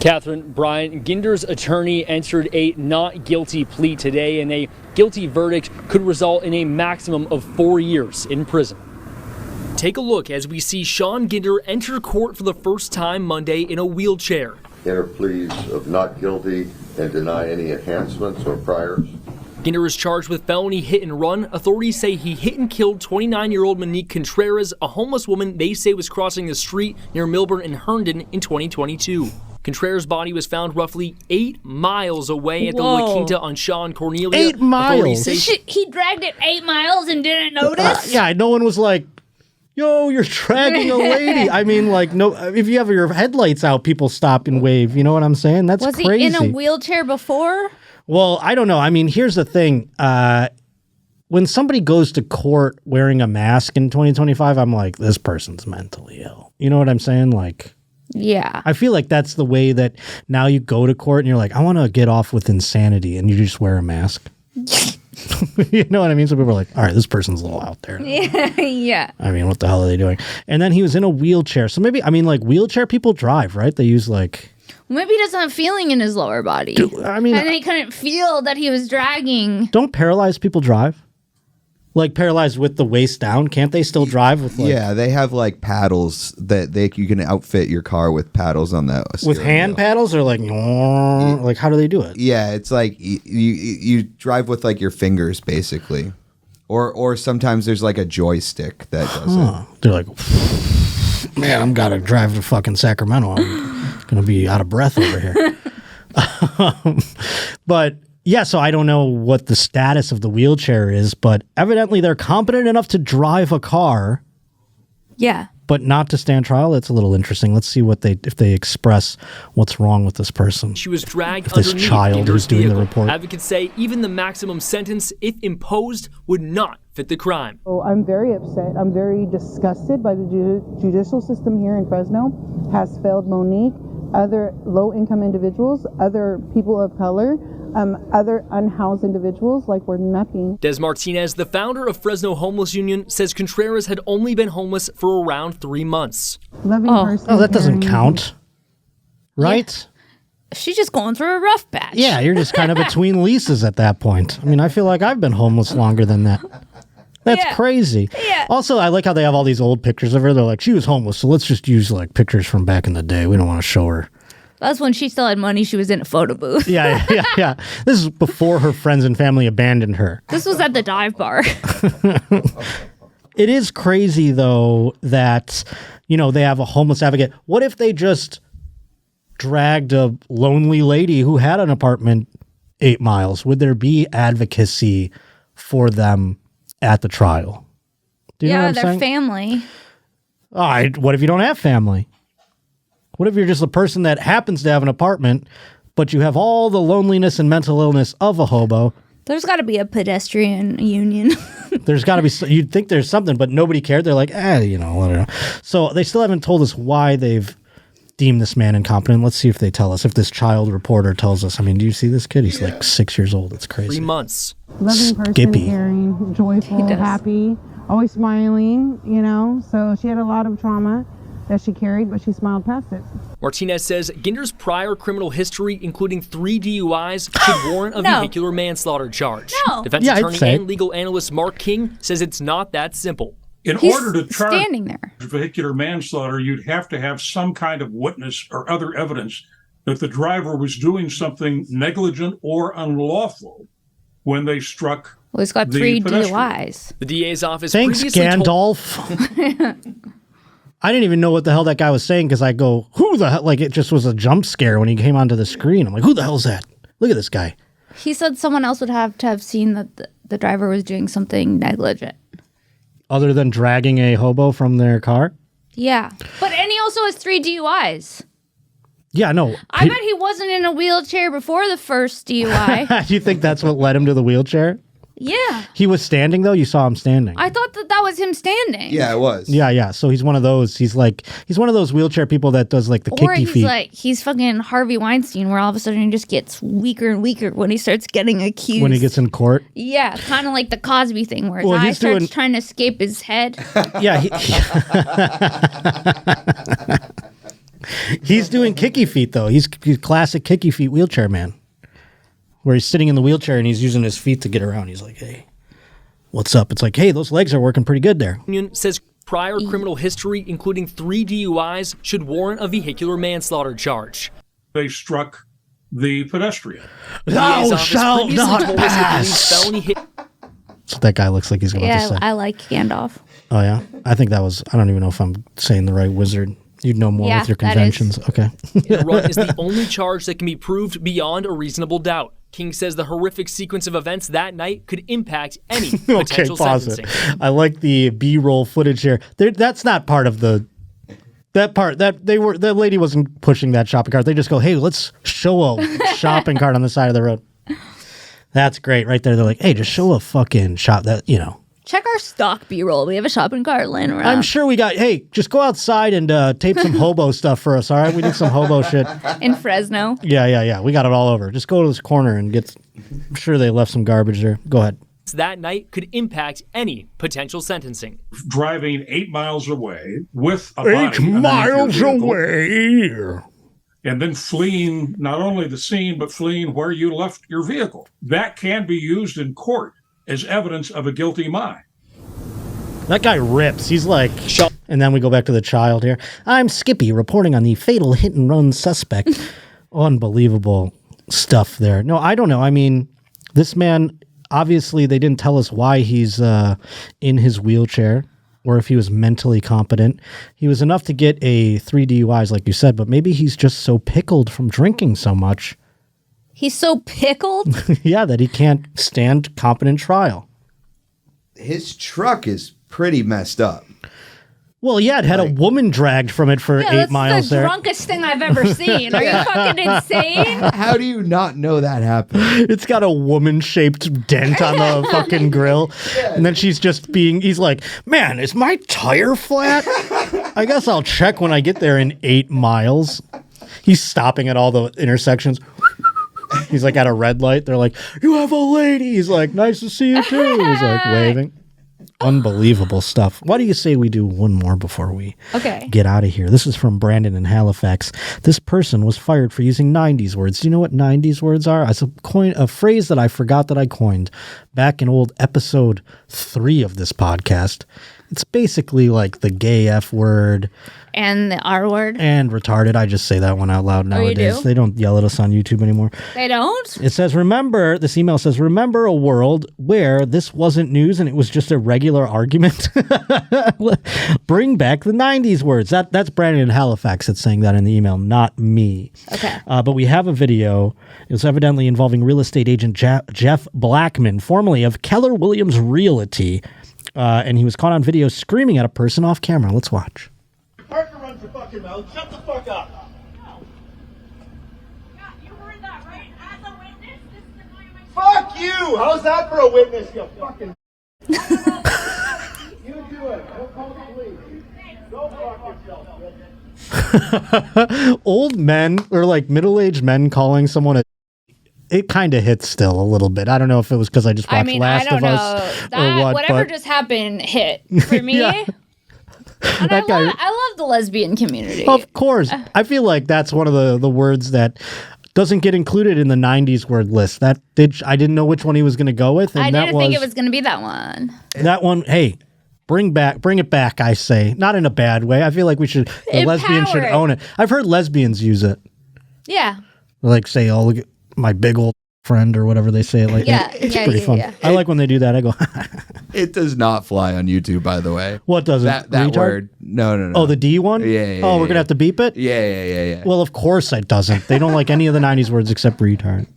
Catherine, Brian Ginder's attorney entered a not guilty plea today, and a guilty verdict could result in a maximum of 4 years in prison. Take a look as we see Sean Ginder enter court for the first time Monday in a wheelchair. Enter pleas of not guilty and deny any enhancements or priors. Ginder is charged with felony hit and run. Authorities say he hit and killed 29-year-old Monique Contreras, a homeless woman they say was crossing the street near Milburn and Herndon in 2022. Contreras' body was found roughly 8 miles away at the La Quinta on Sean Cornelia. 8 miles? He dragged it 8 miles and didn't notice? Yeah, no one was like, yo, you're dragging a lady. I mean, like, no, if you have your headlights out, people stop and wave. You know what I'm saying? That's crazy. Was he in a wheelchair before? Well, I don't know. I mean, here's the thing. When somebody goes to court wearing a mask in 2025, I'm like, this person's mentally ill. You know what I'm saying? Like, yeah. I feel like that's the way that now you go to court and you're like, I want to get off with insanity, and you just wear a mask. You know what I mean? So people are like, all right, this person's a little out there. Yeah. I mean, what the hell are they doing? And then he was in a wheelchair. So maybe, I mean, like, wheelchair people drive, right? They use like... Maybe he doesn't have feeling in his lower body. I mean... And then he couldn't feel that he was dragging. Don't paralyzed people drive? Like paralyzed with the waist down? Can't they still drive with like... Yeah, they have like paddles that you can outfit your car with paddles on that. With hand paddles or like... Like, how do they do it? Yeah, it's like you drive with like your fingers basically. Or sometimes there's like a joystick that does it. They're like, man, I'm gotta drive to fucking Sacramento. I'm gonna be out of breath over here. But... yeah, so I don't know what the status of the wheelchair is, but evidently they're competent enough to drive a car. Yeah. But not to stand trial. That's a little interesting. Let's see if they express what's wrong with this person. She was dragged if this underneath child who's doing vehicle. the report. Advocates say even the maximum sentence, if imposed, would not fit the crime. Oh, I'm very upset. I'm very disgusted by the judicial system here in Fresno. Has failed Monique, other low-income individuals, other people of color, other unhoused individuals, like we're nothing. Des Martinez, the founder of Fresno Homeless Union, says Contreras had only been homeless for around 3 months. Loving person. Oh, that doesn't count. Right? Yeah. She's just going through a rough patch. Yeah, you're just kind of between leases at that point. I mean, I feel like I've been homeless longer than that. That's crazy. Yeah. Also, I like how they have all these old pictures of her. They're like, she was homeless, so let's just use like pictures from back in the day. We don't want to show her. That's when she still had money. She was in a photo booth. Yeah. This is before her friends and family abandoned her. This was at the dive bar. It is crazy, though, that, you know, they have a homeless advocate. What if they just dragged a lonely lady who had an apartment 8 miles? Would there be advocacy for them at the trial? Do you know what I'm their saying? family. All right, what if you don't have family? What if you're just a person that happens to have an apartment, but you have all the loneliness and mental illness of a hobo? There's got to be a pedestrian union. There's got to be, you'd think there's something, but nobody cared. They're like, you know, whatever. So they still haven't told us why they've deemed this man incompetent. Let's see if they tell us, if this child reporter tells us. I mean, do you see this kid? He's like 6 years old. It's crazy. 3 months. Loving person, Skippy. caring, joyful, happy, always smiling, you know. So she had a lot of trauma that she carried, but she smiled past it. Martinez says Ginder's prior criminal history, including 3 DUIs, could warrant a vehicular manslaughter charge. No. Defense attorney and legal analyst Mark King says it's not that simple. In order to charge standing there. vehicular manslaughter, you'd have to have some kind of witness or other evidence that the driver was doing something negligent or unlawful when they struck. Well, he's got the 3 pedestrian. DUIs. The DA's office Thanks, previously Gandalf. I didn't even know what the hell that guy was saying because I go, who the hell? Like, it just was a jump scare when he came onto the screen. I'm like, who the hell's that? Look at this guy. He said someone else would have to have seen that the driver was doing something negligent. Other than dragging a hobo from their car? Yeah. And he also has 3 DUIs. Yeah, no. I bet he wasn't in a wheelchair before the first DUI. Do you think that's what led him to the wheelchair? Yeah. He was standing, though? You saw him standing. I thought that was him standing. Yeah, it was. Yeah. So he's one of those. He's one of those wheelchair people that does like the Or kicky feet. he's fucking Harvey Weinstein, where all of a sudden he just gets weaker and weaker when he starts getting accused. When he gets in court. Yeah, kind of like the Cosby thing, where his Well, eye he's starts trying to escape his head. Yeah. He's doing kicky feet, though. He's classic kicky feet wheelchair man. Where he's sitting in the wheelchair and he's using his feet to get around. He's like, hey, what's up? It's like, hey, those legs are working pretty good there. Union says prior criminal history, including 3 DUIs, should warrant a vehicular manslaughter charge. They struck the pedestrian. Thou shalt not pass. So that guy looks like he's going to say. I like Gandalf. Oh, yeah? I think that was, I don't even know if I'm saying the right wizard. You'd know more with your conventions. Okay. The run is the only charge that can be proved beyond a reasonable doubt. King says the horrific sequence of events that night could impact any potential sentencing. I like the B-roll footage here. That's not part of the... That part, the lady wasn't pushing that shopping cart. They just go, hey, let's show a shopping cart on the side of the road. That's great right there. They're like, hey, just show a fucking shop that, Check our stock B-roll. We have a shopping cart laying around. I'm sure we got, hey, just go outside and tape some hobo stuff for us, all right? We need some hobo shit. In Fresno. Yeah. We got it all over. Just go to this corner and I'm sure they left some garbage there. Go ahead. That night could impact any potential sentencing. Driving 8 miles away with a 8 miles away. And then fleeing not only the scene, but fleeing where you left your vehicle. That can be used in court as evidence of a guilty mind. That guy rips. He's like, and then we go back to the child here. I'm Skippy reporting on the fatal hit and run suspect. Unbelievable stuff there. No, I don't know. I mean, this man, obviously they didn't tell us why he's in his wheelchair or if he was mentally competent. He was enough to get a 3 DUIs, like you said, but maybe he's just so pickled from drinking so much. He's so pickled? Yeah, that he can't stand competent trial. His truck is pretty messed up. Well, yeah, it had a woman dragged from it for 8 miles there. That's the drunkest thing I've ever seen. Are you fucking insane? How do you not know that happened? It's got a woman-shaped dent on the fucking grill. Yeah. And then he's like, man, is my tire flat? I guess I'll check when I get there in 8 miles. He's stopping at all the intersections. He's like at a red light. They're like, you have a lady. He's like, nice to see you too. He's like waving. Unbelievable stuff. Why do you say we do one more before we get out of here? This is from Brandon in Halifax. This person was fired for using 90s words. Do you know what 90s words are? It's a phrase that I forgot that I coined back in old episode 3 of this podcast. It's basically like the gay F word. And the R word. And retarded. I just say that one out loud nowadays. You do? They don't yell at us on YouTube anymore. They don't? It says, this email says, remember a world where this wasn't news and it was just a regular argument? Bring back the 90s words. That's Brandon in Halifax that's saying that in the email, not me. Okay. But we have a video. It was evidently involving real estate agent Jeff Blackman, formerly of Keller Williams Realty. And he was caught on video screaming at a person off camera. Let's watch. Parker, run your fucking mouth. Shut the fuck up. Yeah, you heard that right. As a witness, this is the time Fuck you! How's that for a witness, you fucking... You do it. Don't call the police. Go fuck yourself, bitch. Old men, or like middle-aged men calling someone a... It kind of hits still a little bit. I don't know if it was because I just watched Last of Us or what. Whatever just happened hit for me. Yeah. And I love the lesbian community. Of course. I feel like that's one of the words that doesn't get included in the 90s word list. I didn't know which one he was going to go with. And I didn't think it was going to be that one. That one, hey, bring it back, I say. Not in a bad way. I feel like the lesbians should own it. I've heard lesbians use it. Yeah. Like say, oh, look at my big old friend or whatever they say it like. It's pretty fun. Yeah. I like when they do that. I go, it does not fly on YouTube, by the way. What doesn't? That word? No. Oh, the D one? Yeah. Oh, we're going to have to beep it? Yeah. Well, of course it doesn't. They don't like any of the 90s words except retard.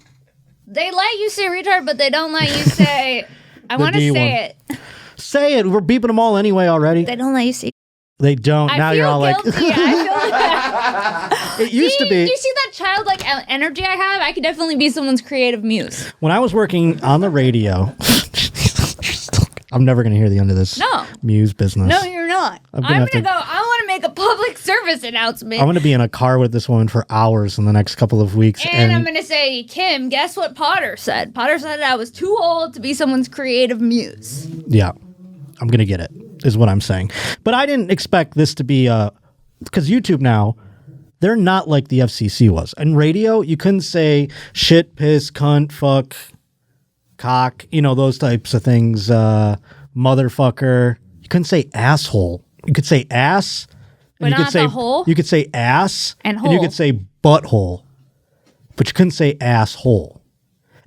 They let you say retard, but they don't let you say, I want to say it. Say it. We're beeping them all anyway already. They don't let you say They don't. Now you're all guilty. like... It used to be. You see that childlike energy I have? I could definitely be someone's creative muse. When I was working on the radio, I'm never going to hear the end of this muse business. No, you're not. I'm going to go, I want to make a public service announcement. I'm going to be in a car with this woman for hours in the next couple of weeks. And I'm going to say, Kim, guess what Potter said? Potter said I was too old to be someone's creative muse. Yeah, I'm going to get it, is what I'm saying. But I didn't expect this to be, because YouTube now, they're not like the FCC was. In radio, you couldn't say shit, piss, cunt, fuck, cock, those types of things, motherfucker. You couldn't say asshole You could say ass. But you not could say the hole? You could say ass. And you hole. could say butthole. But you couldn't say asshole.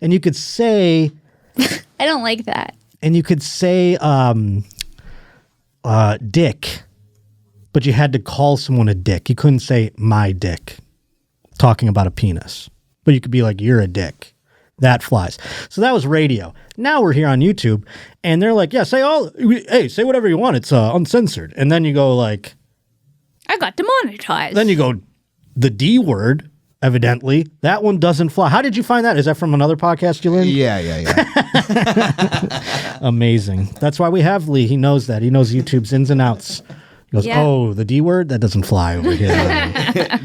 And you could say... I don't like that. And you could say dick. But you had to call someone a dick. You couldn't say my dick. Talking about a penis. But you could be like, you're a dick. That flies. So that was radio. Now we're here on YouTube, and they're like, yeah, say whatever you want. It's uncensored. And then you go like... I got demonetized. Then you go, the D word, evidently. That one doesn't fly. How did you find that? Is that from another podcast you learned? Yeah. Amazing. That's why we have Lee. He knows that. He knows YouTube's ins and outs. He goes, oh, the D word? That doesn't fly over here.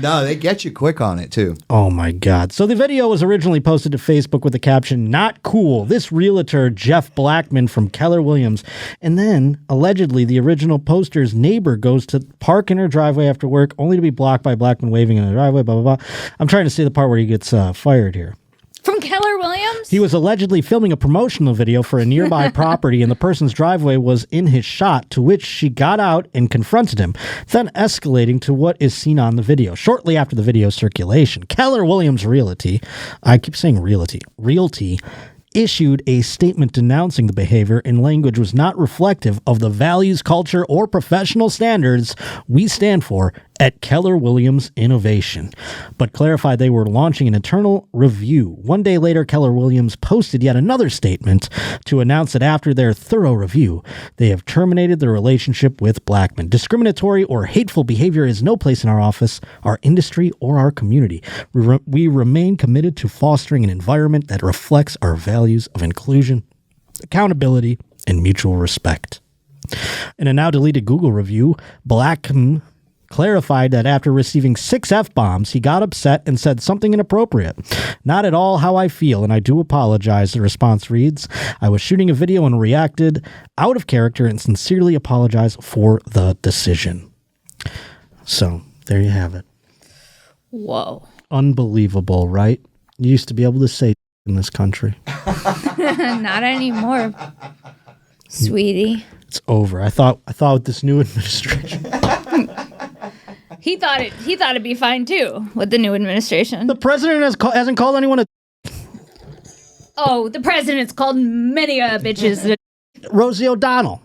No, they get you quick on it, too. Oh, my God. So the video was originally posted to Facebook with the caption, "Not cool. This realtor, Jeff Blackman from Keller Williams." And then, allegedly, the original poster's neighbor goes to park in her driveway after work, only to be blocked by Blackman waving in the driveway, blah, blah, blah. I'm trying to see the part where he gets fired here. From Keller Williams? He was allegedly filming a promotional video for a nearby property, and the person's driveway was in his shot, to which she got out and confronted him, then escalating to what is seen on the video. Shortly after the video's circulation, Keller Williams Realty, I keep saying Realty, issued a statement denouncing the behavior in language was not reflective of the values, culture, or professional standards we stand for at Keller Williams Innovation, but clarified they were launching an internal review. One day later, Keller Williams posted yet another statement to announce that after their thorough review, they have terminated the relationship with Blackman. Discriminatory or hateful behavior is no place in our office, our industry, or our community. We remain committed to fostering an environment that reflects our values of inclusion, accountability, and mutual respect. In a now deleted Google review, Blackman clarified that after receiving 6 F-bombs, he got upset and said something inappropriate. "Not at all how I feel, and I do apologize," the response reads. "I was shooting a video and reacted out of character and sincerely apologize for the decision." So, there you have it. Whoa. Unbelievable, right? You used to be able to say in this country. Not anymore, sweetie. It's over. I thought with this new administration... He thought it'd be fine too with the new administration. The president hasn't called anyone a... Oh, the president's called many bitches. Rosie O'Donnell.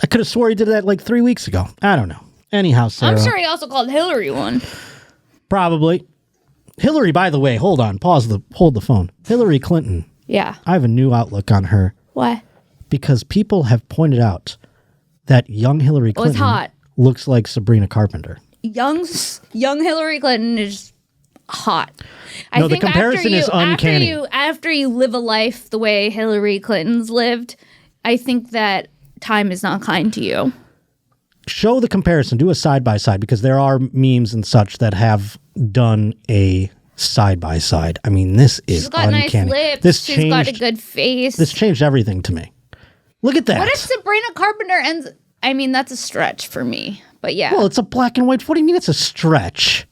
I could have swore he did that like 3 weeks ago. I don't know. Anyhow, Sarah. I'm sure he also called Hillary one. Probably. Hillary, by the way, hold the phone. Hillary Clinton. Yeah. I have a new outlook on her. Why? Because people have pointed out that young Hillary Clinton hot. Looks like Sabrina Carpenter. Young Hillary Clinton is hot. No, the comparison is uncanny. After you live a life the way Hillary Clinton's lived, I think that time is not kind to you. Show the comparison. Do a side-by-side, because there are memes and such that have done a side-by-side. I mean, this is uncanny. She's got nice lips. She's got a good face. This changed everything to me. Look at that. What if Sabrina Carpenter ends... I mean, that's a stretch for me, but yeah. Well, it's a black and white. What do you mean it's a stretch?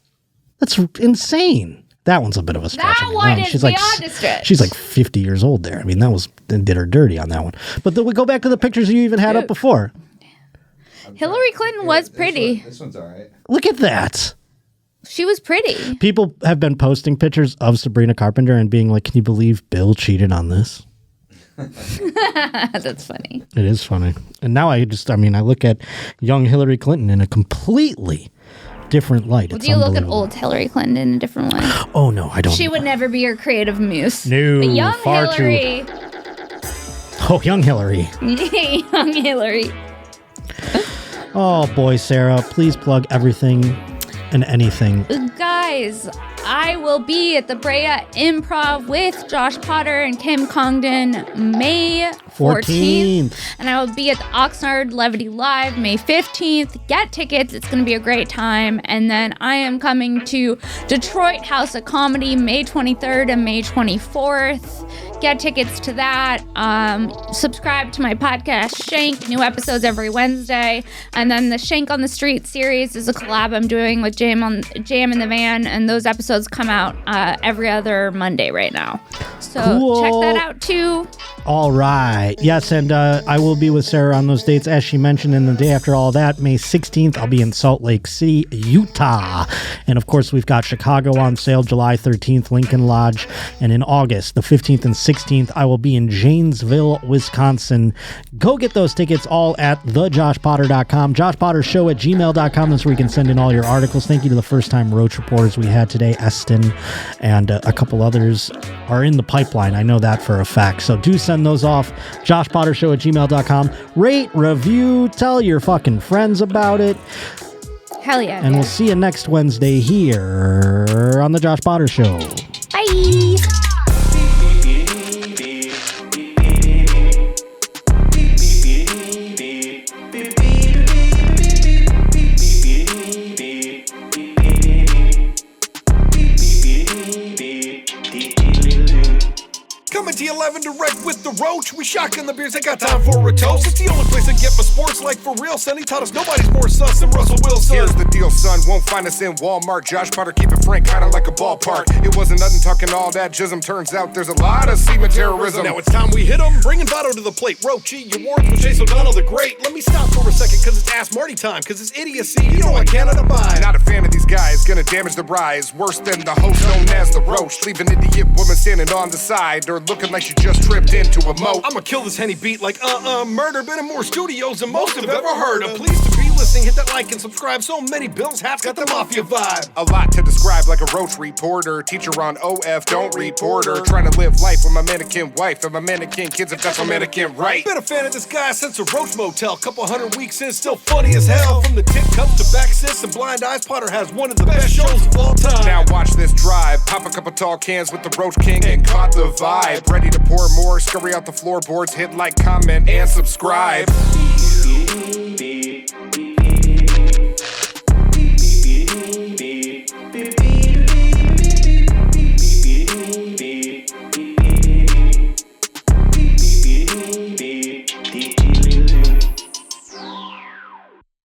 That's insane. That one's a bit of a stretch. That one is beyond a stretch. She's like 50 years old there. I mean, did her dirty on that one. But then we go back to the pictures you even had up before. Hillary Clinton was pretty. This one's all right. Look at that. She was pretty. People have been posting pictures of Sabrina Carpenter and being like, "Can you believe Bill cheated on this?" That's funny. It is funny. And now I look at young Hillary Clinton in a completely different light. Would you look at old Hillary Clinton in a different way? Oh, no, I don't. She would never be your creative muse. No, but young far Hillary. Oh, young Hillary. Young Hillary. Oh, boy, Sarah, please plug everything and anything. Guys, I will be at the Brea Improv with Josh Potter and Kim Congdon May 14th. And I will be at the Oxnard Levity Live May 15th. Get tickets. It's going to be a great time. And then I am coming to Detroit House of Comedy May 23rd and May 24th. Get tickets to that. Subscribe to my podcast, Shank. New episodes every Wednesday. And then the Shank on the Street series is a collab I'm doing with Jam in the Van. And those episodes come out every other Monday right now. So cool. Check that out too. All right. Yes, and I will be with Sarah on those dates, as she mentioned. And the day after all that, May 16th, I'll be in Salt Lake City, Utah. And of course, we've got Chicago on sale July 13th, Lincoln Lodge. And in August, the 15th and 16th, I will be in Janesville, Wisconsin. Go get those tickets all at thejoshpotter.com. JoshPotterShow@gmail.com. That's where you can send in all your articles. Thank you to the first-time Roach Reporters we had today, Eston, and a couple others are in the pipeline. I know that for a fact. So do send those off. JoshPotterShow@gmail.com. Rate, review, tell your fucking friends about it. Hell yeah. And we'll see you next Wednesday here on The Josh Potter Show. Bye. Coming to 11 direct with the Roach. We shotgun the beers, I got time for a toast. It's the only place I get my sports like for real. Sonny taught us nobody's more sus than Russell Wilson. Here's the deal, son. Won't find us in Walmart. Josh Potter, keep it frank, kinda like a ballpark. It wasn't nothing talking all that jism. Turns out there's a lot of semen terrorism. Now it's time we hit 'em. Bringing Votto to the plate. Roachy, your wards with Chase O'Donnell the Great. Let me stop for a second, cause it's Ask Marty time. Cause it's idiocy, you know I cannot abide. Not a fan of these guys, gonna damage the rise. Worse than the host known as the Roach. Leave an idiot woman standing on the side or looking like she just tripped into a moat. I'ma kill this Henny beat like murder. Been in more studios than most have ever heard of. Pleased to be listening, hit that like and subscribe. So many Bills hats got the mafia vibe. A lot to describe like a Roach reporter. Teacher on OF, don't report her. Trying to live life with my mannequin wife and my mannequin kids if that's my mannequin right. Been a fan of this guy since the Roach Motel. Couple 100 weeks in, still funny as hell. From the tit cups to back sis and blind eyes, Potter has one of the best shows of all time. Now watch this drive. Pop a couple tall cans with the Roach King and caught the vibe. Ready to pour more, scurry out the floorboards, hit like, comment, and subscribe.